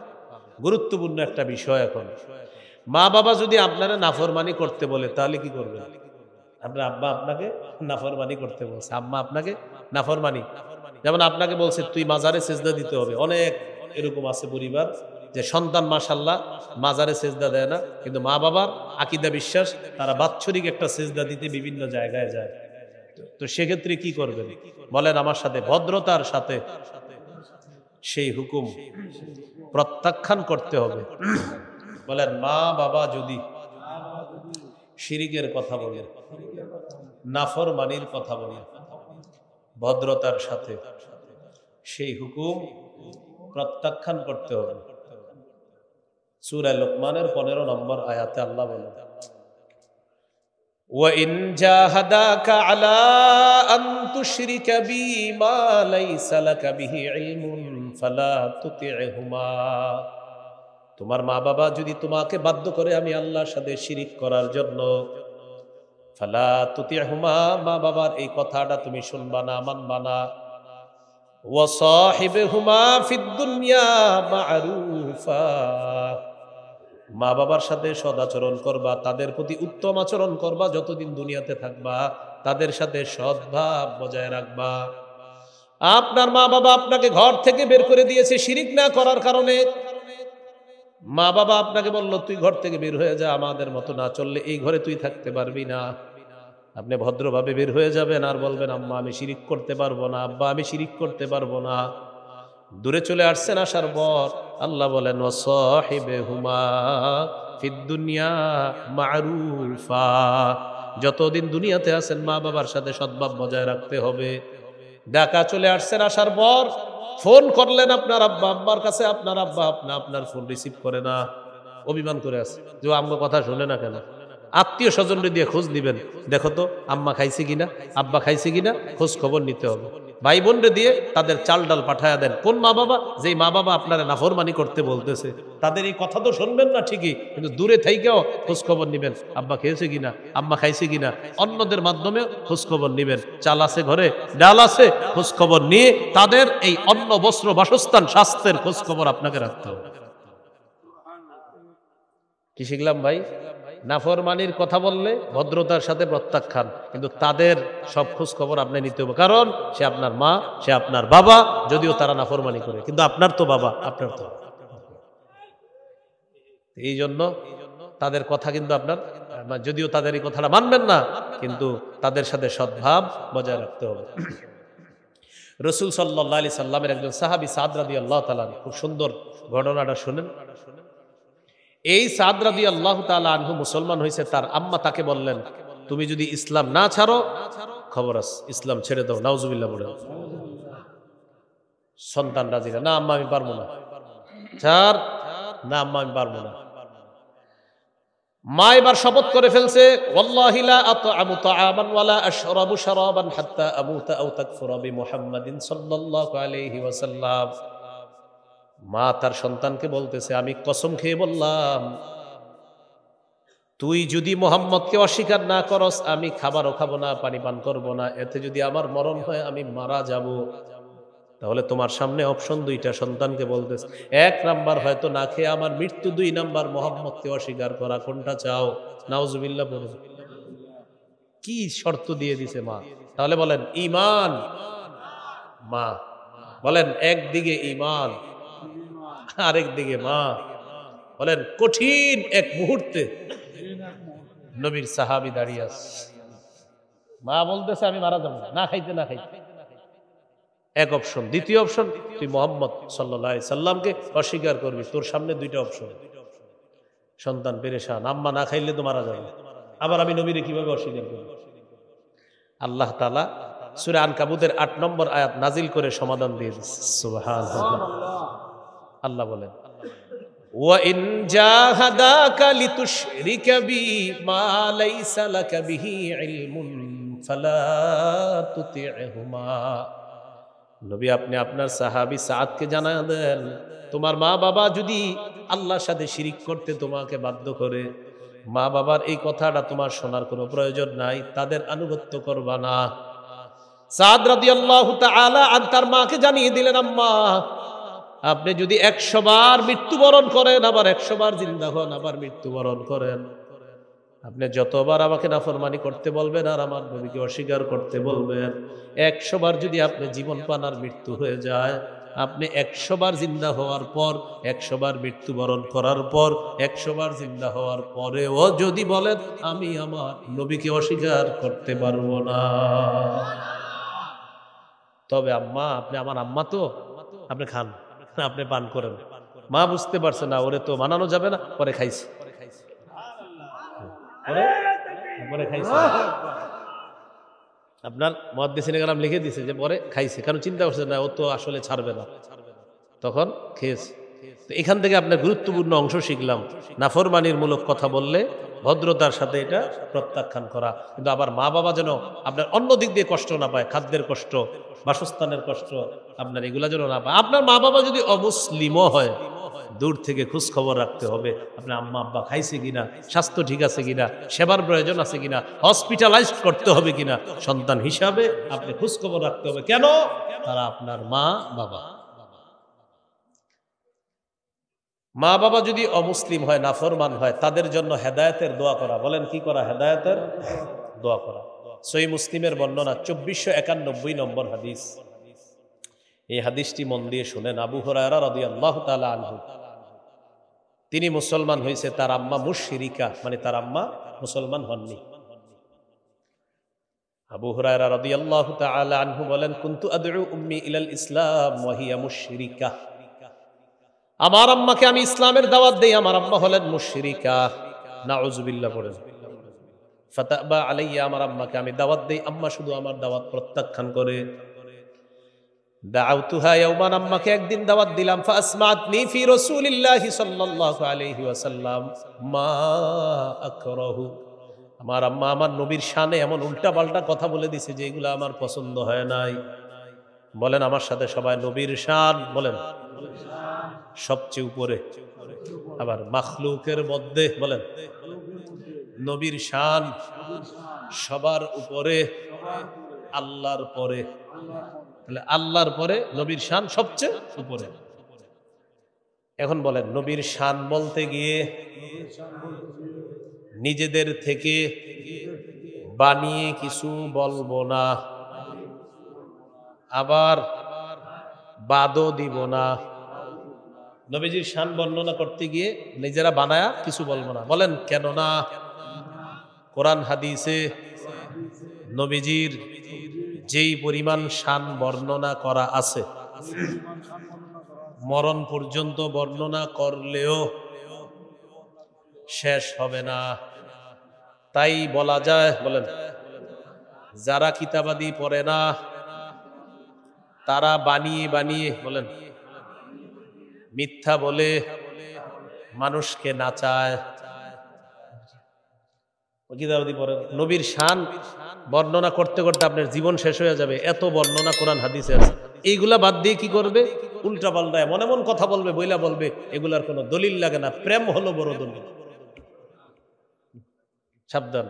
গুরুত্বপূর্ণ একটা বিষয়। এখন মা বাবা যদি আপনারা নাফরমানি করতে বলে তাহলে কি করবেন? আপনার আব্বা আপনাকে নাফরমানি করতে বলছে, আম্মা আপনাকে নাফরমানি, যেমন আপনাকে বলছে তুই মাজারে সেজদা দিতে হবে। অনেক এরকম আছে পরিবার যে সন্তান মাশাআল্লাহ মাজারে সেজদা দেয় না, কিন্তু মা বাবার আকীদা বিশ্বাস, তারা বাৎসরিক একটা সেজদা দিতে বিভিন্ন জায়গায় যায়। তো সেক্ষেত্রে কি করবেন বলেন আমার সাথে? ভদ্রতার সাথে সেই হুকুম প্রত্যাখ্যান করতে হবে। বলেন মা বাবা যদি শিরিকের কথা বলে, নাফরমানির কথা বলে, ভদ্রতার সাথে সেই হুকুম প্রত্যাখ্যান করতে হবে। সূরা লোকমানের 15 নম্বর আয়াতে আল্লাহ বলেন, وَإِنْ جَاهَدَاكَ عَلَىٰ أَن تُشْرِكَ بِي مَا لَيْسَ لَكَ بِهِ عِلْمٌ فَلَا تُطِعْهُمَا। তোমার মা বাবা যদি তোমাকে বাধ্য করে আমি আল্লাহর সাথে শিরিক করার জন্য, ফালা তুতিহুমা, মা বাবার এই কথাটা তুমি শুনবা না, মানবা না। ওয়া সাহিবহুমা ফিদ দুনিয়া মা'রুফা, মা বাবার সাথে সদাচরণ করবা, তাদের প্রতি উত্তম আচরণ করবা, যতদিন দুনিয়াতে থাকবা তাদের সাথে সদ্ভাব বজায় রাখবা। আপনার মা বাবা আপনাকে ঘর থেকে বের করে দিয়েছে শিরিক না করার কারণে। মা বাবা আপনাকে বলল তুই ঘর থেকে বের হয়ে যা, আমাদের মতো না চললে এই ঘরে তুই থাকতে পারবি না। আপনি ভদ্রভাবে বের হয়ে যাবেন আর বলবেন আম্মা আমি শিরিক করতে পারবো না, আব্বা আমি শিরিক করতে পারবো না। দূরে চলে আসছেন, আসার পর আল্লাহ বলেন ওয়াসাহিবহুমা ফিদ দুনিয়া মা'রুফা, যতদিন দুনিয়াতে আছেন মা বাবার সাথে সদ্ভাব বজায় রাখতে হবে। ঢাকা চলে আসছেন, আসার পর ফোন করলেন আপনার আব্বা আম্মার কাছে, আপনার আব্বা আপনার ফোন রিসিভ করে না, অভিমান করে আছে যে আম্মা কথা শুনে না কেন। আত্মীয় স্বজনরে দিয়ে খোঁজ নিবেন, দেখো তো আম্মা খাইছে কিনা, আব্বা খাইছে কিনা, খোঁজ খবর নিতে হবে। ভাই বোনরে দিয়ে তাদের চাল ডাল পাঠায়া দেন। কোন মা বাবা? যেই মা বাবা আপনারা নাফরমানি করতে বলতেছে, তাদের এই কথা তো শুনবেন না ঠিকই, কিন্তু দূরে থাইকেও খোঁজ খবর নিবেন, আব্বা খেয়েছে কিনা, আম্মা খাইছে কিনা। অন্যদের মাধ্যমে খোঁজ খবর নিবেন, চাল আছে ঘরে, ডাল আছে, খোঁজ খবর নিয়ে তাদের এই অন্ন বস্ত্র বাসস্থান স্বাস্থ্যের খোঁজ খবর আপনাকে রাখতে হবে। কি শিখলাম ভাই? নাফরমানির কথা বললে ভদ্রতার সাথে প্রত্যাখ্যান, কিন্তু তাদের সব খোঁজ খবর আপনি নিতে হবে, কারণ সে আপনার মা, সে আপনার বাবা, যদিও তারা নাফরমানি করে, কিন্তু আপনার তো বাবা, আপনার তো। এই জন্য তাদের কথা কিন্তু আপনার, যদিও তাদের এই কথাটা মানবেন না, কিন্তু তাদের সাথে সদ্ভাব বজায় রাখতে হবে। রাসূল সাল্লাল্লাহু আলাইহি সাল্লামের একজন সাহাবী সাদ রাদিয়াল্লাহু তাআলা, খুব সুন্দর ঘটনাটা শুনেন। এই সাদ রাদিয়াল্লাহু তাআলা আনহু মুসলমান হয়েছে, তার আম্মা তাকে বললেন তুমি যদি ইসলাম না ছাড়ো খবর আছে, ইসলাম ছেড়ে দাও। নাউজুবিল্লাহ বলে সন্তান রাজি না, আম্মা আমি পারবো না, ছাড় না, আম্মা আমি পারবো না। মা এবার শপথ করে ফেলছে, ওয়াল্লাহি লা আত'আমু তা'আমান ওয়ালা আশরাবু শারাবান হাত্তা আমুতা আও তাকফুরা বিমুহাম্মাদিন সাল্লাল্লাহু আলাইহি ওয়াসাল্লাম। মা তার সন্তানকে বলতেছে আমি কসম খেয়ে বললাম তুই যদি মুহাম্মদকে অস্বীকার না করস আমি খাবারও খাবো না, পানি পান করবো না, এতে যদি আমার মরণ হয় আমি মারা যাব। তাহলে তোমার সামনে অপশন দুইটা, সন্তানকে বলতেছে এক নাম্বার হয়তো না খেয়ে আমার মৃত্যু, দুই নাম্বার মুহাম্মদকে অস্বীকার করা, কোনটা চাও? নাউজুবিল্লাহ বলে কি শর্ত দিয়ে দিছে মা। তাহলে বলেন ঈমান, মা বলেন একদিকে ঈমান আরেক দিকে মা, বলেন কঠিন এক মুহূর্তে নবীর সাহাবী দাঁড়িয়ে আছে, মা বলতেছে আমি মারা যাবো না খাইতে না খাইতে। এক অপশন। দ্বিতীয় অপশন তুই মুহাম্মদ সাল্লাল্লাহু আলাইহি সাল্লামকে অস্বীকার করবি, তোর সামনে দুইটা অপশন। সন্তান পেরেশান, আম্মা না খাইলে তো মারা যাবে, আবার আমি নবীরে কিভাবে অস্বীকার করব? আল্লাহ তাআলা সূরা আনকাবুতের ৮ নম্বর আয়াত নাজিল করে সমাধান দিয়ে দিয়েছে। সুবহানাল্লাহ। আল্লাহ বলেন ওয়া ইন জাহাদাকা লিতুশরিকা বি মা লাইসা লাকা বিহি ইলমুন ফালা তুতি'হুমা। নবী আপনি আপনার সাহাবী সাদকে জানায় দেন তোমার মা বাবা যদি আল্লাহর সাথে শিরিক করতে তোমাকে বাধ্য করে, মা বাবার এই কথাটা তোমার শোনার কোনো প্রয়োজন নাই, তাদের আনুগত্য করবা না। সাদ রাদিয়াল্লাহু তাআলা তার মাকে জানিয়ে দিলেন আম্মা আপনি যদি 100 বার মৃত্যুবরণ করেন, আবার 100 বার জিন্দা হন, আবার মৃত্যুবরণ করেন, আপনি যতবার আমাকে নাফরমানি করতে বলবেন আর আমার নবীকে অস্বীকার করতে বলবেন, 100 বার যদি আপনি জীবন পান আর মৃত্যু হয়ে যায়, আপনি 100 বার জিন্দা হওয়ার পর, 100 বার মৃত্যুবরণ করার পর, 100 বার জিন্দা হওয়ার পরেও যদি বলেন আমি আমার নবীকে অস্বীকার করতে পারবো না, তবে আম্মা আপনি আমার আম্মা তো, আপনি খান, আপনি পান করেন। মা বুঝতে পারছে না ওরে তো মানানো যাবে না, পরে খাইছে, পরে খাইছে। আপনার মুহাদ্দিসিনে কেরাম লিখে দিছে যে পরে খাইছে, কারণ চিন্তা করছে না ও তো আসলে ছাড়বে না, তখন খেয়েছে। তো এখান থেকে আপনার গুরুত্বপূর্ণ অংশ শিখলাম, নাফরমানির মূলক কথা বললে ভদ্রতার সাথে এটা প্রত্যাখ্যান করা। কিন্তু আবার মা বাবা যেন আপনার অন্য দিক দিয়ে কষ্ট না পায়, খাদ্যের কষ্ট, বাসস্থানের কষ্ট, আপনার এগুলা যেন না পায়। আপনার মা বাবা যদি অমুসলিমও হয়, দূর থেকে খোঁজ খবর রাখতে হবে, আপনার আম্মা আব্বা খাইছে কিনা, স্বাস্থ্য ঠিক আছে কিনা, সেবার প্রয়োজন আছে কিনা, হসপিটালাইজড করতে হবে কিনা, সন্তান হিসাবে আপনি খোঁজ খবর রাখতে হবে। কেন? তারা আপনার মা বাবা। মা বাবা যদি অমুসলিম হয়, নাফরমান হয়, তাদের জন্য হেদায়েতের দোয়া করা। বলেন কি করা? হেদায়েতের দোয়া করা। সহিহ মুসলিমের বর্ণনা 2491 নম্বর হাদিস। এই হাদিসটি মন দিয়ে শুনেন। আবু হুরায়রা রাদিয়াল্লাহু তাআলা আনহু, তিনি মুসলমান হয়েছে, তার আম্মা মুশরিকা, মানে তার আম্মা মুসলমান হননি। আবু হুরায়রা রাদিয়াল্লাহু তাআলা আনহু বলেন, কুনতু আদউ উম্মি ইলাল ইসলাম ওয়া হিয়া মুশরিকা। আমার আম্মাকে আমি ইসলামের দাওয়াত দেই, আমার আম্মা হলেন মুশরিকা। নাউযুবিল্লাহ পড়েন। ফাতাবা আলাইয়া, আমার আম্মাকে আমি দাওয়াত দেই, আম্মা শুধু আমার দাওয়াত প্রত্যাখ্যান করে। দাউতুহা ইয়াওমান, আম্মাকে একদিন দাওয়াত দিলাম। ফাসমাতনি ফি রাসূলিল্লাহি সাল্লাল্লাহু আলাইহি ওয়াসাল্লাম মা আকরাহু। আমার আম্মা আমার নবীর শানে এমন উল্টাপাল্টা কথা বলে দিছে যে এগুলো আমার পছন্দ হয় নাই। বলেন আমার সাথে সবাই, নবীর শান বলেন সবচেয়ে উপরে। আবার মাখলুকের মধ্যে বলেন নবীর শান সবার উপরে, আল্লাহর পরে। তাহলে আল্লাহর পরে নবীর শান সবচেয়ে উপরে। এখন বলেন, নবীর শান বলতে গিয়ে নিজেদের থেকে বানিয়ে কিছু বলবো না, আবার বাদও দিব না। নবীজির শান বর্ণনা করতে গিয়ে নিজেরা বানায়া কিছু বলবো না। বলেন কেন না? কোরআন হাদিসে নবীজির যেই পরিমাণ শান বর্ণনা করা আছে, মরণ পর্যন্ত বর্ণনা করলেও শেষ হবে না। তাই বলা যায়, বলেন যারা কিতাবাদি পড়ে না, তারা বানিয়ে বানিয়ে বলেন মিথ্যা বলে মানুষকে নাচায়। কিতাবাদি পড়েন, নবীর শান বর্ণনা করতে করতে আপনার জীবন শেষ হয়ে যাবে, এত বর্ণনা কোরআন হাদিসে আছে। এইগুলা বাদ দিয়ে কি করবে? উল্টা পাল্টা এমন এমন কথা বলবে, বইলা বলবে এগুলার কোনো দলিল লাগে না, প্রেম হলো বড় দলিল। সাবধান।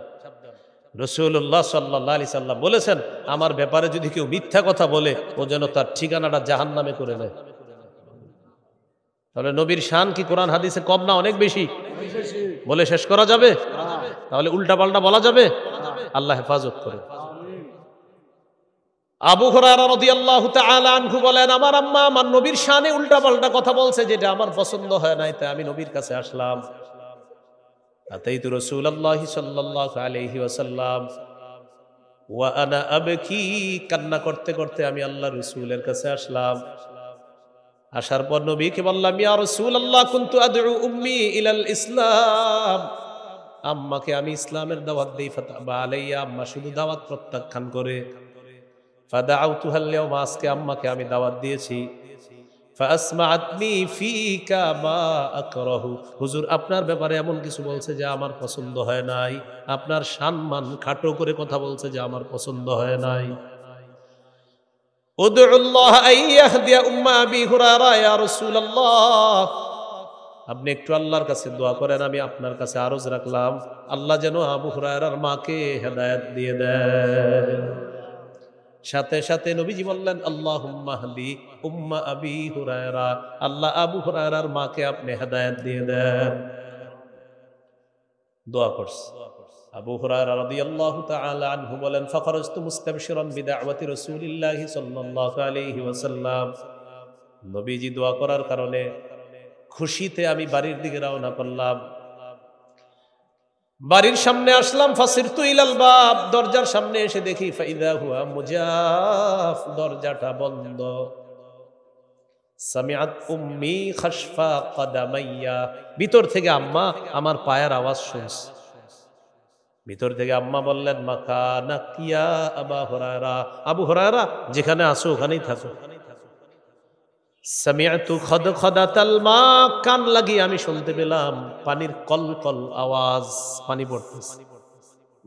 রাসূলুল্লাহ সাল্লাল্লাহু আলাইহি সাল্লাম বলেছেন, আমার ব্যাপারে যদি কেউ মিথ্যা কথা বলে, ও যেন তার ঠিকানাটা জাহান্নামে করে নেয়। তাহলে নবীর শান কি কোরআন হাদিসে কম না অনেক বেশি? বলে শেষ করা যাবে? তাহলে উল্টা পাল্টা বলা যাবে? আল্লাহ হেফাজত করে। আবু হুরায়রা রাদিয়াল্লাহু তাআলা আনহু বলেন, আমার আম্মা আমার নবীর শানে উল্টা পাল্টা কথা বলছে, যেটা আমার পছন্দ হয় নাই, তাই আমি নবীর কাছে আসলাম। আতাইতু রাসূলুল্লাহি সাল্লাল্লাহু আলাইহি ওয়াসাল্লাম ওয়া আনা আবকি, কান্না করতে করতে আমি আল্লাহর রাসূলের কাছে আসলাম। আসার পর নবীকে বললাম, ইয়া রাসূলুল্লাহ কুনতু আদউ উম্মি ইলাল ইসলাম। আম্মাকে আমি ইসলামের দাওয়াত দেই। ফাতাবা আলাইয়া, আম্মা শুধু দাওয়াত প্রত্যাখ্যান করে। ফাদাউতুহা আল-ইয়াওম, আজকে আম্মাকে আমি দাওয়াত দিয়েছি। ফাসমাআতনি ফিকা মা আকরাহু, হুজুর আপনার ব্যাপারে এমন কিছু বলছে যে আমার পছন্দ হয় নাই, আপনার সম্মান খাটো করে কথা বলছে যে আমার পছন্দ হয় নাই। উদউল্লাহ আইয়াহদিয়া উম্মা আবি হুরায়রা ইয়া রাসূলুল্লাহ, আপনি একটু আল্লাহর কাছে দোয়া করেন, আমি আপনার কাছে আরজ রাখলাম, আল্লাহ যেন আবু হুরায়রার মাকে হেদায়েত দিয়ে দেন। সাথে সাথে নবীজি বললেন, আল্লাহুম্মা হদি উম্মা আবি হুরায়রা, আল্লাহ আবু হুরায়রার মাকে আপনি হেদায়েত দিয়ে দেন। দোয়া করছে। আবু হুরায়রা রাদিয়াল্লাহু তাআলা আনহু বলেন, ফাখরাজতু মুস্তাবশিরান বিদাওয়াতি রাসূলিল্লাহি সাল্লাল্লাহু আলাইহি ওয়াসাল্লাম, নবীজি দোয়া করার কারণে খুশিতে আমি বাড়ির দিকে রওনা করলাম। বাড়ির সামনে আসলাম। ফাসিরতু ইলাল বাব, দরজার সামনে এসে দেখি ফাইদা হুয়া মুজাফ, দরজাটা বন্ধ। সামিআত উম্মি খাশফা কদামাইয়া, ভিতর থেকে আম্মা আমার পায়ের আওয়াজ শুনছে। ভিতর থেকে আম্মা বললেন, মাকানাক ইয়া আবু হুরায়রা, আবু হুরায়রা যেখানে আছো ওখানেই থাকো। সামিআতু খদখদাতাল মা, কান লাগিয়ে আমি শুনতে পেলাম পানির কলকল আওয়াজ, পানি পড়তেছে।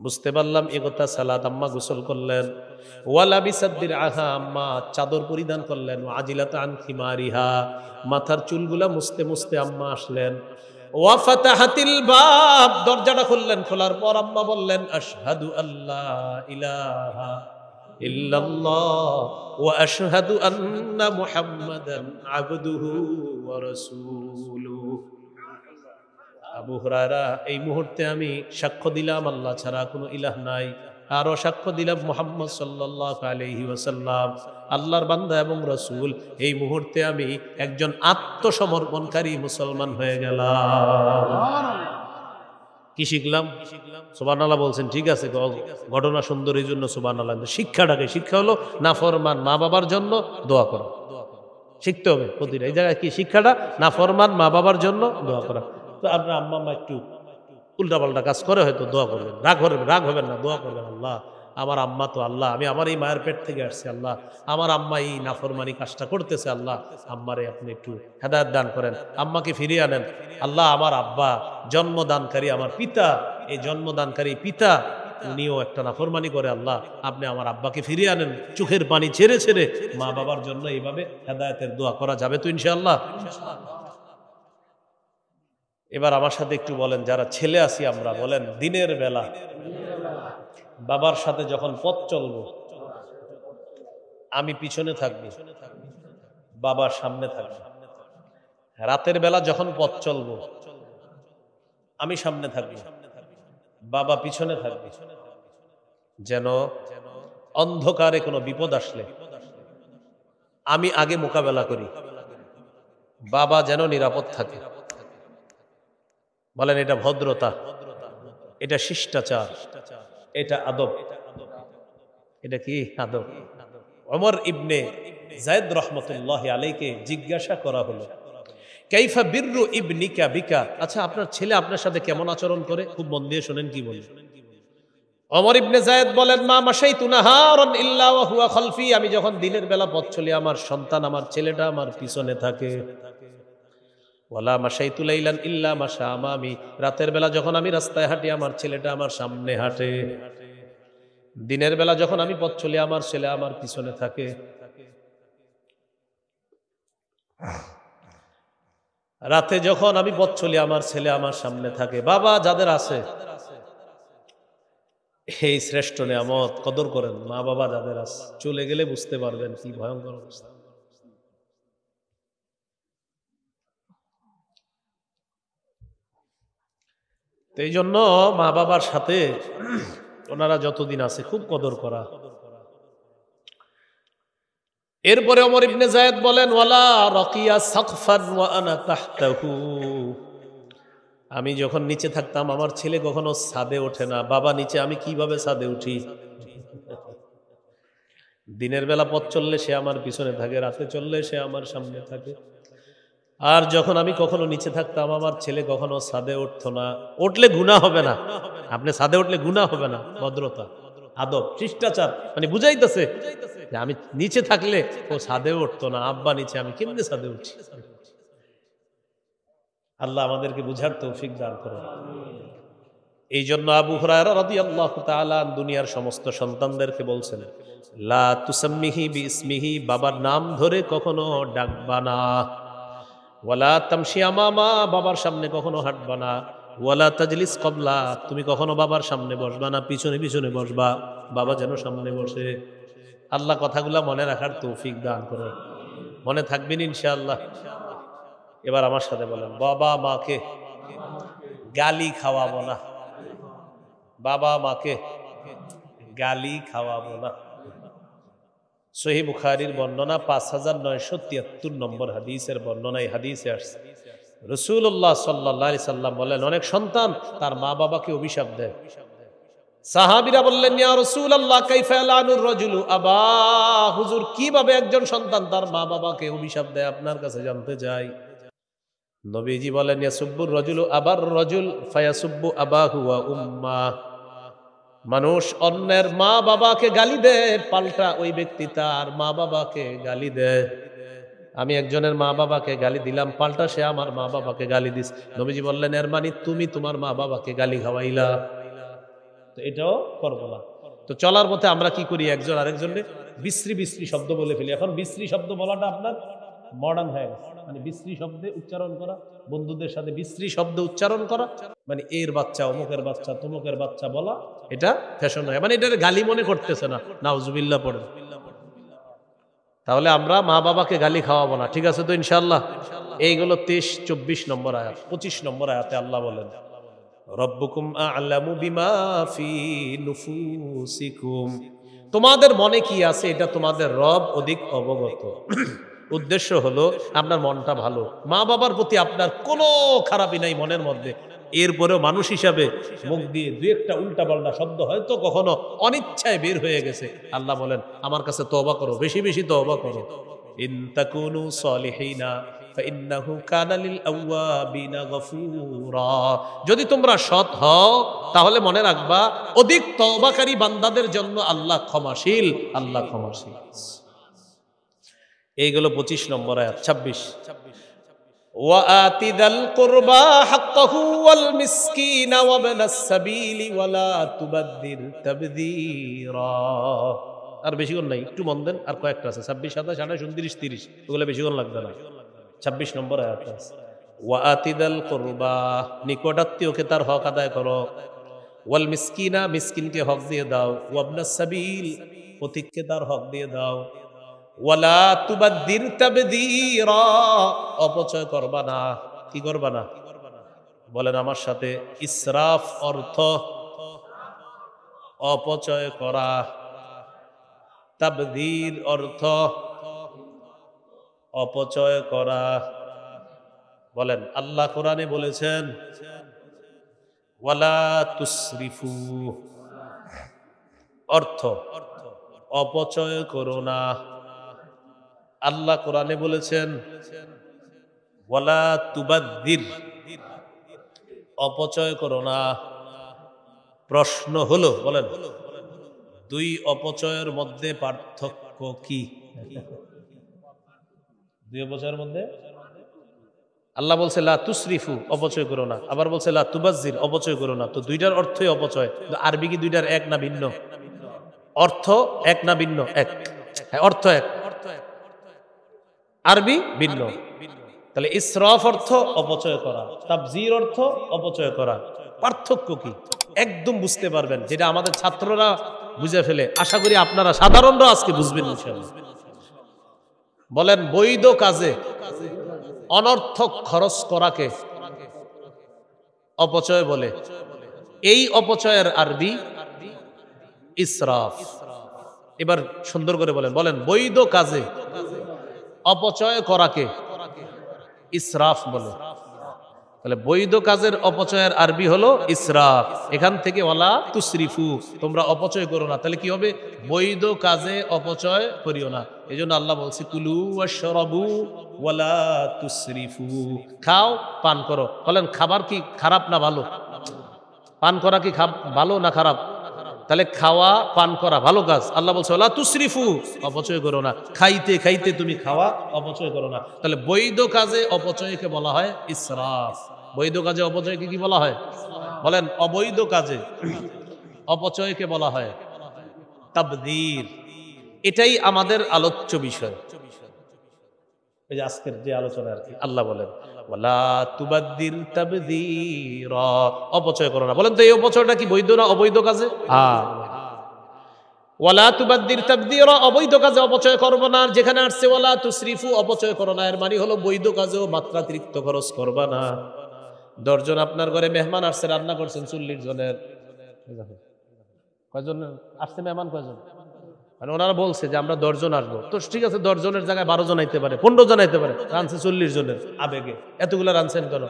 বুঝতে পারলাম এগোতা সালাত, আম্মা গোসল করলেন। ওয়ালা বিসাদ্দির আহা, আম্মা চাদর পরিধান করলেন। আজিলাত আন খিমারিহা, মাথার চুলগুলা মুছতে মুছতে আম্মা আসলেন। ওয়া ফাতাহাতিল বাব, দরজাটা খুললেন। খোলার পর আম্মা বললেন আশহাদু আল্লা ইলাহা ইল্লাল্লাহ ওয়া আশহাদু আন্না মুহাম্মাদান আবদুহু ওয়া রাসূলুহু। আবু হুরায়রা, এই মুহূর্তে আমি সাক্ষ্য দিলাম আল্লাহ ছাড়া কোনো ইলাহ নাই, আরো সাক্ষ্য দিলাম মুহাম্মদ সাল্লাল্লাহু আলাইহি ওয়াসাল্লাম আল্লাহর বান্দা এবং রাসূল। এই মুহূর্তে আমি একজন আত্মসমর্পণকারী মুসলমান হয়ে গেলাম। কি শিখলাম? সুবহানাল্লাহ বলছেন, ঠিক আছে, ঘটনা সুন্দর, এই জন্য সুবহানাল্লাহ। শিক্ষাটাকে, শিক্ষা হলো নাফরমান মা বাবার জন্য দোয়া করা। শিখতে হবে প্রতিটা। এই জায়গায় কি শিক্ষাটা? নাফরমান মা বাবার জন্য দোয়া করা। তো আপনার আম্মা আম্মা একটু উল্টাপাল্টা কাজ করে, হয়তো দোয়া করবেন, রাগ হবেন না, দোয়া করবেন, আল্লাহ আমার আম্মা তো, আল্লাহ আমি আমার এই মায়ের পেট থেকে আসছি, আল্লাহ আমার আম্মা এই নাফরমানি কাজটা করতেছে, আল্লাহ আম্মারে আপনি একটু হেদায়েত দান করেন, আম্মাকে ফিরিয়ে আনেন। আল্লাহ আমার আব্বা জন্মদানকারী, আমার পিতা, এই জন্মদানকারী পিতা উনিও একটা নাফরমানি করে, আল্লাহ আপনি আমার আব্বাকে ফিরিয়ে আনেন। চোখের পানি ছেড়ে ছেড়ে মা বাবার জন্য এইভাবে হেদায়েতের দোয়া করা যাবে তো ইনশাআল্লাহ? এবার আমার সাথে একটু বলেন, যারা ছেলে আছি আমরা, বলেন দিনের বেলা বাবার সাথে যখন পথ চলবো, আমি পিছনে থাকবো, বাবার সামনে থাকবো। রাতের বেলা যখন পথ চলবো, আমি সামনে থাকবো, বাবা পিছনে থাকবে। যেন অন্ধকারে কোনো বিপদ আসলে আমি আগে মোকাবেলা করি, বাবা যেন নিরাপদ থাকে। বলেন এটা ভদ্রতা, এটা শিষ্টাচার, এটা আদব। এটা কি আদব? ওমর ইবনে যায়েদ রাহমাতুল্লাহি আলাইহিকে জিজ্ঞাসা করা হলো, কাইফা বিররু ইবনিকা বিকা, আচ্ছা আপনার ছেলে আপনার সাথে কেমন আচরণ করে? খুব মন দিয়ে শুনেন কি বলে। ওমর ইবনে যায়েদ বলেন, মা মাশাইতু নাহারান ইল্লা ওয়া হুয়া খালফি, আমি যখন দিনের বেলা পথ চলি, আমার সন্তান, আমার ছেলেটা আমার পিছনে থাকে। ওয়ালা মাশাইতু লাইলান ইল্লা মাশা আমামি, রাতের বেলা যখন আমি রাস্তায় হাঁটি, আমার ছেলেটা আমার সামনে হাঁটে। দিনের বেলা যখন আমি পথ চলি, আমার ছেলে আমার পিছনে থাকে। রাতে যখন আমি পথ চলি, আমার ছেলে আমার সামনে থাকে। বাবা যাদের আছে, এই শ্রেষ্ঠ নিয়ামত কদর করেন। মা বাবা যাদের আছে, চলে গেলে বুঝতে পারবেন কি ভয়ঙ্কর অবস্থা। এই জন্য মা বাবার সাথে ওনারা যতদিন আছে খুব কদর করা। এরপরে ওমর ইবনে যায়েদ বলেন, ওয়ালা রাকিয়া সাকফান ওয়া আনা তাহতাহু, আমি যখন নিচে থাকতাম, আমার ছেলে কখনো ছাদে ওঠে না। বাবা নিচে, আমি কিভাবে ছাদে উঠি? দিনের বেলা পথ চললে সে আমার পিছনে থাকে, রাতে চললে সে আমার সামনে থাকে। আর যখন আমি কখনো নিচে থাকতাম, আমার ছেলে কখনো ছাদে উঠতো না। উঠলে গুনাহ হবে না, আপনি ছাদে উঠলে গুনাহ হবে না। ভদ্রতা, আদব, শিষ্টাচার, মানে বুঝাইতেছে যে আমি নিচে থাকলে ও ছাদে উঠতো না, আব্বা নিচে, আমি কেমনে ছাদে উঠছি। আল্লাহ আমাদেরকে বুঝার তৌফিক দান করুন। এই জন্য আবু হুরায়রা রাদিয়াল্লাহু তাআলা দুনিয়ার সমস্ত সন্তানদেরকে বলছেন, লা তুসাম্মিহি বিইসমিহি, বাবার নাম ধরে কখনো ডাকবা না। ওয়ালা তামশি আমামা, বাবার সামনে কখনো হাঁটবা না। ওয়ালা তাজলিস ক্বাবলা, তুমি কখনো বাবার সামনে বসবা না, পিছনে পিছনে বসবা, বাবা যেন সামনে বসে। আল্লাহ কথাগুলা মনে রাখার তৌফিক দান করুন। মনে থাকবেন ইনশাআল্লাহ। এবার আমার সাথে বলেন, বাবা মাকে গালি খাওয়াবো না। বাবা মাকে গালি খাওয়াবো না। সহিহ বুখারীর বর্ণনা 5973 নম্বর হাদিসের বর্ণনা। এই হাদিসে আসছে রাসূলুল্লাহ সাল্লাল্লাহু আলাইহি সাল্লাম বলেন, অনেক সন্তান তার মা বাবাকে অভিশাপ দেয়। সাহাবীরা বললেন, ইয়া রাসূলুল্লাহ কাইফা ইয়ালানুর রাজুলু আবা, হুজুর কিভাবে একজন সন্তান তার মা বাবাকে অভিশাপ দেয়, আপনার কাছে জানতে চাই। নবীজি বলেন, ইয়াসুব্বুর রাজুলু আবার রাজুল ফায়াসুব্বু আবাহু ওয়া উম্মাহ, মানুষ অন্যের মা বাবাকে গালি দেয়, পাল্টা ওই ব্যক্তি তার মা বাবাকে গালি দেয়। আমি একজনের মা বাবাকে গালি দিলাম, পাল্টা সে আমার মা বাবাকে গালি দিস। নবীজি বললেন এর মানে তুমি তোমার মা বাবাকে গালি খাওয়াইলা। তো এটাও করবো না। তো চলার পথে আমরা কি করি, একজন আরেকজনের বিশ্রী বিশ্রী শব্দ বলে ফেলি। এখন বিশ্রী শব্দ বলাটা আপনার মডার্ন হয়ে গেছে, মানে বিশ্রী শব্দে উচ্চারণ করা, বন্ধুদের সাথে বিশ্রী শব্দ উচ্চারণ করা, মানে এর বাচ্চা, অমুকের বাচ্চা, তমুকের বাচ্চা বলা, এটা ফ্যাশন হয়, মানে এটার গালি মনে করতেছে না, নাউজুবিল্লাহ পড়ে। তাহলে আমরা মা বাবাকে গালি খাওয়াবো না, ঠিক আছে তো ইনশাআল্লাহ। এইগুলো 23-24 নম্বর আয়াত। 25 নম্বর আয়াতে আল্লাহ বলেন রব্বুকুম আ'লামু বিমা ফি নুফুসিকুম, তোমাদের মনে কি আছে এটা তোমাদের রব অধিক অবগত। উদ্দেশ্য হলো আপনার মনটা ভালো, মা বাবার প্রতি আপনার কোনো খারাপই নাই মনের মধ্যে, এরপরেও মানুষ হিসাবে মুখ দিয়ে দুই একটা উল্টা পাল্টা শব্দ হয়তো কখনো অনিচ্ছায় বের হয়ে গেছে, আল্লাহ বলেন আমার কাছে তওবা করো, বেশি বেশি তওবা করো। ইন তাকুনু সলিহিনা ফাইন্নাহু কানা লিল আওয়াবিনা গফুরা, যদি তোমরা সৎ হও তাহলে মনে রাখবা অধিক তওবাকারী বান্দাদের জন্য আল্লাহ ক্ষমাশীল, আল্লাহ ক্ষমাশীল। এইগুলো 25 নম্বর আয়াত। 26 ওয়াআতি যাল কুরবা হাক্কাহু ওয়াল মিসকিনা ওয়াবনাস সাবিলি ওয়ালা তুবাদদির তাবদীরা। আর বেশিক্ষণ নাই, একটু মন দেন, আর কয়েকটা আছে 26, 27, 28, 29, 30, ওগুলো বেশিক্ষণ লাগবে না। 26 নম্বর আয়াত আছে ওয়াআতি যাল কুরবা, নিকটাত্মীয়কে তার হক আদায় করো, ওয়াল মিসকিনা, মিসকিনকে হক দিয়ে দাও, ওয়াবনাস সাবিল, পথিককে তার হক দিয়ে দাও, ওয়ালা তুবাদদির তাবদীরা, অপচয় করবা না। কি করবা না বলেন আমার সাথে, ইসরাফ অর্থ অপচয় করা, তাবদীর অর্থ অপচয় করা। বলেন আল্লাহ কোরআনে বলেছেন ওয়ালা তুসরিফু, অর্থ অপচয় করো না। আল্লাহ কোরআনে বলেছেন ওয়ালা তুবাদদির, অপচয় করো না। প্রশ্ন হলো, বলেন দুই অপচয়ের মধ্যে পার্থক্য কি? দুই অপচয়ের মধ্যে আল্লাহ বলছে লা তুসরিফু, অপচয় করো না, আবার বলছে লা তুবাজ্জির, অপচয় করো না। তো দুইটার অর্থই অপচয়, আরবি কি দুইটার এক না ভিন্ন? অর্থ এক না ভিন্ন? এক। হ্যাঁ, অর্থ এক, আরবি ভিন্ন। তাহলে ইসরাফ অর্থ অপচয় করা, তাবযির অর্থ অপচয় করা। পার্থক্য কি একদম বুঝতে পারবেন, যেটা আমাদের ছাত্ররা বুঝে ফেলে, আশা করি আপনারা সাধারণরা আজকে বুঝবেন ইনশাআল্লাহ। বলেন বৈধ কাজে অনর্থক খরচ করাকে অপচয় বলে। এই অপচয়ের আরবি ইসরাফ। এবার সুন্দর করে বলেন, বলেন বৈধ কাজে অপচয় করাকে ইসরাফ বলে। তাহলে বৈধ কাজের অপচয়ের আরবি হলো ইসরাফ। এখান থেকে ওয়ালা তুসরিফু, তোমরা অপচয় করো না। তাহলে কি হবে? বৈধ কাজে অপচয় করিও না। এই জন্য আল্লাহ বলছে কুলু ওয়াশরাবু ওয়ালা তুসরিফু, খাও পান করো। বলেন খাবার কি খারাপ না ভালো? পান করা কি ভালো না খারাপ? তাহলে খাওয়া পান করা ভালো কাজ। আল্লাহ বলছে ওয়ালা তুসরিফু, অপচয় করো না। খাইতে খাইতে তুমি খাওয়া, অপচয় করো না। তাহলে বৈধ কাজে অপচয়কে বলা হয় ইসরাফ। বৈধ কাজে অপচয়কে কি বলা হয়? বলেন অবৈধ কাজে অপচয়কে বলা হয় তাবদীর। এটাই আমাদের আলোচ্য বিষয়, এই যে আজকের যে আলোচনা আর কি। আল্লাহ বলেন ওয়ালা তুবাদদির তাবদীরা, অপচয় করো না। বলেন তো এই অপচয়টা কি বৈধ না অবৈধ কাজে? ওয়ালা তুবাদদির তাবদীরা, অবৈধ কাজে অপচয় করবো না। যেখানে আসছে ওয়ালা তুসরিফু, অপচয় করো না, এর মানে হলো বৈধ কাজেও মাত্রাতিরিক্ত খরচ করবা না। 10 জন আপনার ঘরে মেহমান আসছে, রান্না করছেন 40 জনের। কয়জন আসছে মেহমান? কয়জন? মানে ওনারা বলছে যে আমরা 10 জন আসবো। তো ঠিক আছে, 10 জনের জায়গায় 12 জন আইতে পারে, 15 জন আইতে পারে। রানছে 40 জনের, আবেগে এতগুলো রানছেন কেন?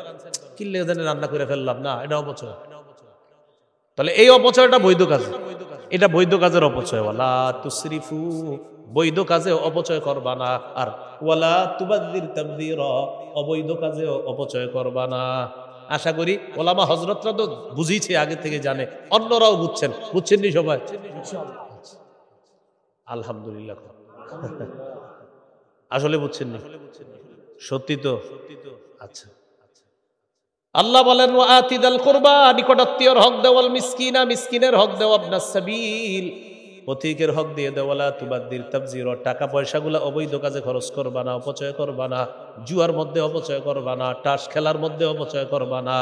কিল্লে জানে রান্না করে ফেললাম না, এটা অপচয়। তাহলে এই অপচয়টা বৈধ কাজ, এটা বৈধ কাজের অপচয়। ওয়ালা তুসরিফু, বৈধ কাজে অপচয় করবা না। আর ওয়ালা তুবাদদির তাবদীরা, অবৈধ কাজে অপচয় করবা না। আশা করি ওলামা হযরতরা তো বুঝিয়েছে, আগে থেকে জানে, অন্যরাও বুঝছেন। বুঝছেন নি সবাই? আলহামদুলিল্লাহ। আসলে বুঝছেন না? সত্যি তো? আচ্ছা, আল্লাহ বলেন ওয়া আতিদাল কুরবা, নিকটাত্মীয়র হক দাও, ওয়াল মিসকিনা, মিসকিনের হক দাও, আবনাস সাবিল, পথিকের হক দিয়ে দাও, ওয়ালা তুবাদ্দির তাবযীরা, টাকা পয়সাগুলো অবৈধ কাজে খরচ করবা না, অপচয় করবা না, জুয়ার মধ্যে অপচয় করবা না, তাস খেলার মধ্যে অপচয় করবা না।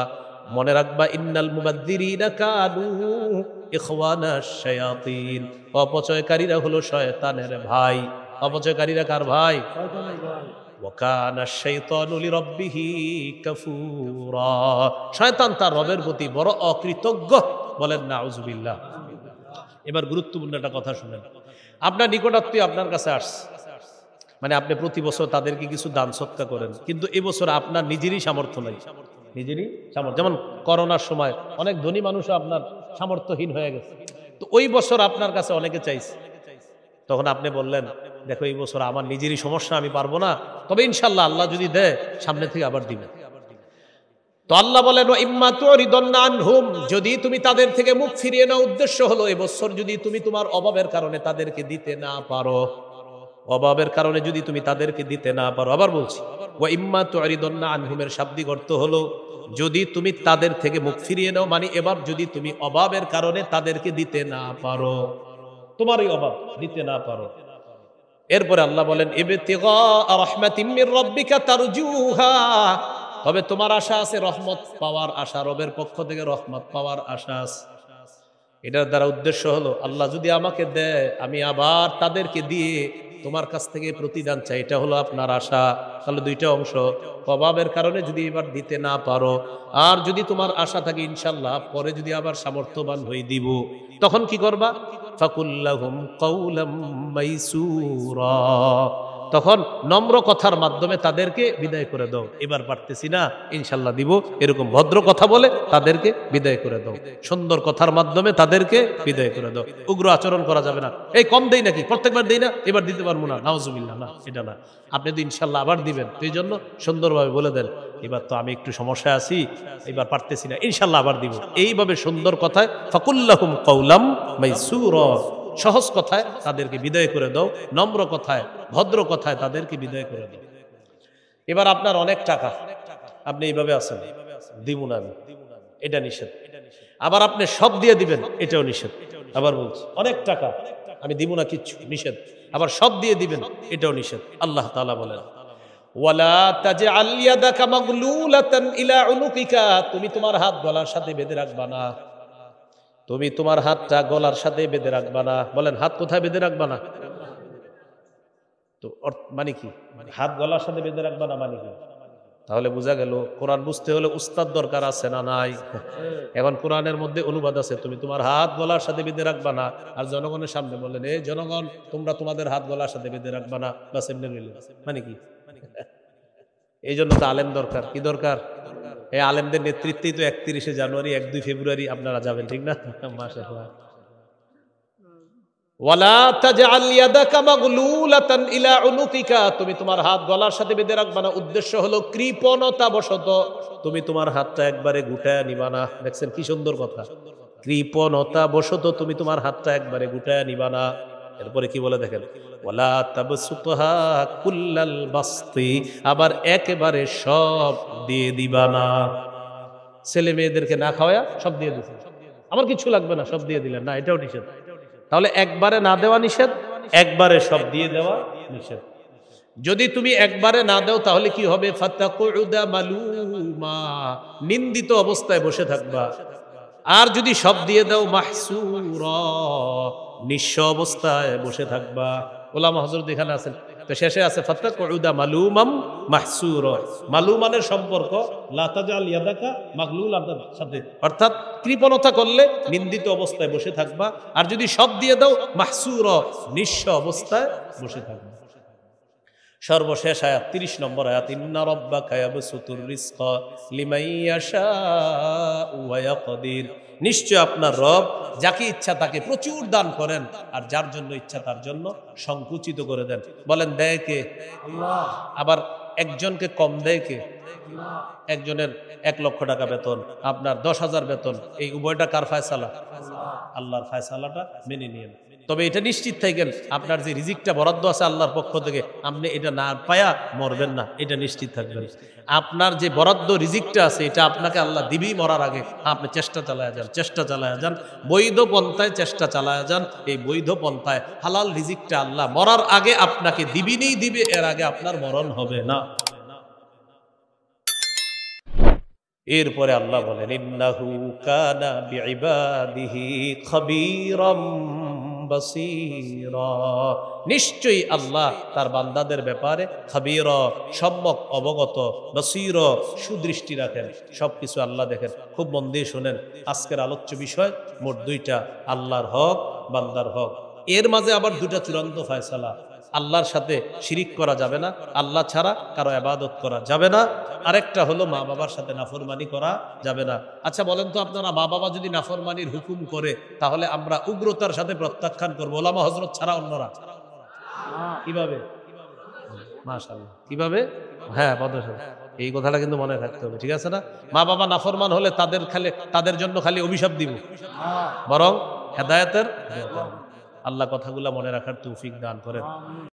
মনে রাখবা ইন্নাল মুবাদ্দিরিনা কানু ইখওয়ানাশ শায়াতিন, অপচয়কারীরা হলো শয়তানের ভাই। অপচয়কারীরা কার ভাই? ওয়াকানা শাইতানু লিরাব্বিহি কাফুরা, শয়তান তার রবের প্রতি বড় অকৃতজ্ঞ। বলেন নাউজুবিল্লাহ। এবার গুরুত্বপূর্ণ একটা কথা শুনেন। আপনার নিকটাত্মীয় আপনার কাছে আসছে, মানে আপনি প্রতি বছর তাদেরকে কিছু দান সৎকার করেন, কিন্তু এবছর আপনার নিজেরই সামর্থ্য নাই। নিজেরই সামর্থ্য, যেমন করোনার সময় অনেক ধনী মানুষও আপনার সামর্থ্যহীন হয়ে গেছে, তো ওই বছর আপনার কাছে অনেকে চাইছে, তখন আপনি বললেন দেখো এই বছর আমার নিজেরই সমস্যা, আমি পারবো না, তবে ইনশাল্লাহ আল্লাহ যদি দেয় সামনে থেকে আবার দিবে। তো আল্লাহ বলেন ইম্মা তুরিদান্না আনহুম, যদি তুমি তাদের থেকে মুখ ফিরিয়ে নাও, উদ্দেশ্য হলো এবছর যদি তুমি তোমার অভাবের কারণে তাদেরকে দিতে না পারো, অভাবের কারণে যদি তুমি তাদেরকে দিতে না পারো, আবার বলছি ওয়া ইম্মা তুরিদান্না আনহুমের শাব্দিক অর্থ হলো যদি তুমি তাদের থেকে মুখ ফিরিয়ে নাও, মানে এবার যদি তুমি অভাবের কারণে তাদেরকে দিতে না পারো, তোমার এই অভাব দিতে না পারো। এরপরে আল্লাহ বলেন ইবতিগা রাহমাতিম মির রাব্বিকা তারজুহা, তবে তোমার আশা আছে রহমত পাওয়ার আশা, রবের পক্ষ থেকে রহমত পাওয়ার আশা আছে। এটার দ্বারা উদ্দেশ্য হলো আল্লাহ যদি আমাকে দেয় আমি আবার তাদেরকে দিয়ে তোমার কাছ থেকে প্রতিদান চাই, এটা হলো আপনার আশা। তাহলে দুইটা অংশ, অভাবের কারণে যদি এবার দিতে না পারো, আর যদি তোমার আশা থাকে ইনশাল্লাহ পরে যদি আবার সামর্থ্যবান হয়ে দিব, তখন কি করবা? ফাকুল্লাহুম কাওলাম মাইসুরা, তখন নম্র কথার মাধ্যমে তাদেরকে বিদায় করে দাও, এবার পারতেছি না ইনশাল্লাহ দিব, এরকম ভদ্র কথা বলে তাদেরকে বিদায় করে দাও, সুন্দর কথার মাধ্যমে তাদেরকে বিদায় করে দাও। উগ্র আচরণ করা যাবে না, এই কম দেই নাকি, প্রত্যেকবার দেই না, এবার দিতে পারবো না, নাউজুবিল্লাহ, না এটা না, আপনি তো ইনশাল্লাহ আবার দিবেন, তো এই জন্য সুন্দরভাবে বলে দেন এবার তো আমি একটু সমস্যায় আছি, এবার পারতেছি না, ইনশাল্লাহ আবার দিব। এইভাবে সুন্দর কথায় ফাকুল্লাহুম কাওলাম মাইসুরা, সহজ কথায় তাদেরকে বিদায় করে দাও, নম্র কথায় ভদ্র কথায় তাদেরকে বিদায় করে দাও। এবার আপনার অনেক টাকা, আপনি এইভাবে আছেন, দিব না আমি, এটা নিষেধ। আবার আপনি সব দিয়ে দিবেন, এটাও নিষেধ। আবার বলছি অনেক টাকা আমি দিব না কিচ্ছু, নিষেধ। আবার সব দিয়ে দিবেন, এটাও নিষেধ। আল্লাহ তাআলা বলেন ওয়ালা তাজআল ইয়াদাকা মাগলুলাতান ইলা উনুকিকা, তুমি তোমার হাত গলার সাথে বেঁধে রাখবা না, তুমি তোমার হাতটা গলার সাথে বেঁধে রাখবা না। বলেন হাত কোথায় বেঁধে রাখবা না? তো মানে কি, হাত গলার সাথে বেঁধে রাখবা না মানে কি? তাহলে বোঝা গেল কোরআন বুঝতে হলে উস্তাদ দরকার আছে না নাই? এখন কোরআনের মধ্যে অনুবাদ আছে, তুমি তোমার হাত গলার সাথে বেঁধে রাখবা না, আর জনগণের সামনে বললেন এই জনগণ তোমরা তোমাদের হাত গলার সাথে বেঁধে রাখবা না, বাস এমনি রইল, মানে কি? এই জন্য তো আলেম দরকার। কি দরকার? এই আলেমদের নেতৃত্বেই তো 31শে জানুয়ারি 1-2 ফেব্রুয়ারি আপনারা যাবেন, ঠিক না? মাশাআল্লাহ। ওয়ালা তাজআল ইয়াদাকা মাগলুলাতান ইলা উনুকিকা, তুমি তোমার হাত গলার সাথে বেঁধে রাখবা না, উদ্দেশ্য হলো কৃপণতা বশত তুমি তোমার হাতটা একবারে গুটায়া নিবা না। দেখছেন কি সুন্দর কথা, কৃপণতা বশত তুমি তোমার হাতটা একবারে গুটায়া নিবা না। এরপরে কি বলে দেখেন ওয়ালা তাবসুতহা কুল্লাল বাসতি, আবার একেবারে সব দিয়ে দিবা না। ছেলে মেয়েদেরকে না খাওয়া সব দিয়ে দিছেন, আমার কিছু লাগবে না, সব দিয়ে দিলেন না, এটাও নিষেধ। তাহলে একবারে না দেওয়া নিষেধ, একবারে সব দিয়ে দেওয়া নিষেধ। যদি তুমি একবারে না দাও তাহলে কি হবে? ফাতাকুদা মালুমা, নিন্দিত অবস্থায় বসে থাকবা। আর যদি সব দিয়ে দাও মাহসুরা, নিঃস্ব অবস্থায় বসে থাকবা। ওলামা হযরত এখানে আছেন, তো শেষে আছে ফাতাকুদা মালুমাম মাহসুরা। মালুমানের সম্পর্ক লা তাজআল ইয়াদাকা মাগলুলাতার সাথে, অর্থাৎ কৃপণতা করলে নিন্দিত অবস্থায় বসে থাকবা, আর যদি সব দিয়ে দাও মাহসুরা, নিঃস্ব অবস্থায় বসে থাকবা। সর্বশেষ আয়াত 30 নম্বর আয়াত, ইন্না রাব্বাকা ইয়াবসুতুর রিজকা লিমান ইয়াশাউ ওয়া ইয়াকদির, নিশ্চয় আপনার রব যাকে ইচ্ছা তাকে প্রচুর দান করেন, আর যার জন্য ইচ্ছা তার জন্য সংকুচিত করে দেন। বলেন দেয় কে? আল্লাহ। আবার একজনকে কম দেয় কে? একজনের 1 লক্ষ টাকা বেতন, আপনার 10,000 বেতন, এই উভয়টা কার ফায়সালা? আল্লাহর ফায়সালাটা মেনে নিয়েন। তবে এটা নিশ্চিত থাকেন, আপনার যে রিজিকটা বরাদ্দ আছে আল্লাহর পক্ষ থেকে, আপনি এটা না পায়া মরবেন না, এটা নিশ্চিত থাকবেন। আপনার যে বরাদ্দ রিজিকটা আছে এটা আপনাকে আল্লাহ দিবেই মরার আগে। আপনি চেষ্টা চালায়া যান, চেষ্টা চালায়া যান, বৈধ পন্থায় চেষ্টা চালায়া যান। এই বৈধ পন্থায় হালাল রিজিকটা আল্লাহ মরার আগে আপনাকে দিবিনই দিবে, এর আগে আপনার মরণ হবে না। এরপরে আল্লাহ বলেন, ইন্নাহু কানা বিইবাদিহি খাবীরাম বাসীরা, নিশ্চয়ই আল্লাহ তার বান্দাদের ব্যাপারে খাবীরা, সম্যক অবগত, বাসীরা, সুদৃষ্টি রাখেন। সবকিছু আল্লাহ দেখেন। খুব মন দিয়ে শোনেন, আজকের আলোচ্য বিষয় মোট 2টা, আল্লাহর হক, বান্দার হক। এর মাঝে আবার 2টা চূড়ান্ত ফয়সালা। আল্লাহর সাথে শিরিক করা যাবে না, আল্লাহ ছাড়া কারো ইবাদত করা যাবে না। আরেকটা হলো মা বাবার সাথে নাফরমানি করা যাবে না। আচ্ছা বলেন তো আপনারা, মা বাবা যদি নাফরমানির হুকুম করে তাহলে আমরা উগ্রতার সাথে প্রত্যাখ্যান করবো, ওলামা হযরত ছাড়া অন্যরা? কিভাবে? মাশাআল্লাহ, কিভাবে? হ্যাঁ, এই কথাটা কিন্তু মনে রাখতে হবে, ঠিক আছে না? মা বাবা নাফরমান হলে তাদের জন্য খালি অভিশাপ দিব, বরং হেদায়েতের। আল্লাহ কথাগুলো মনে রাখার তৌফিক দান করেন।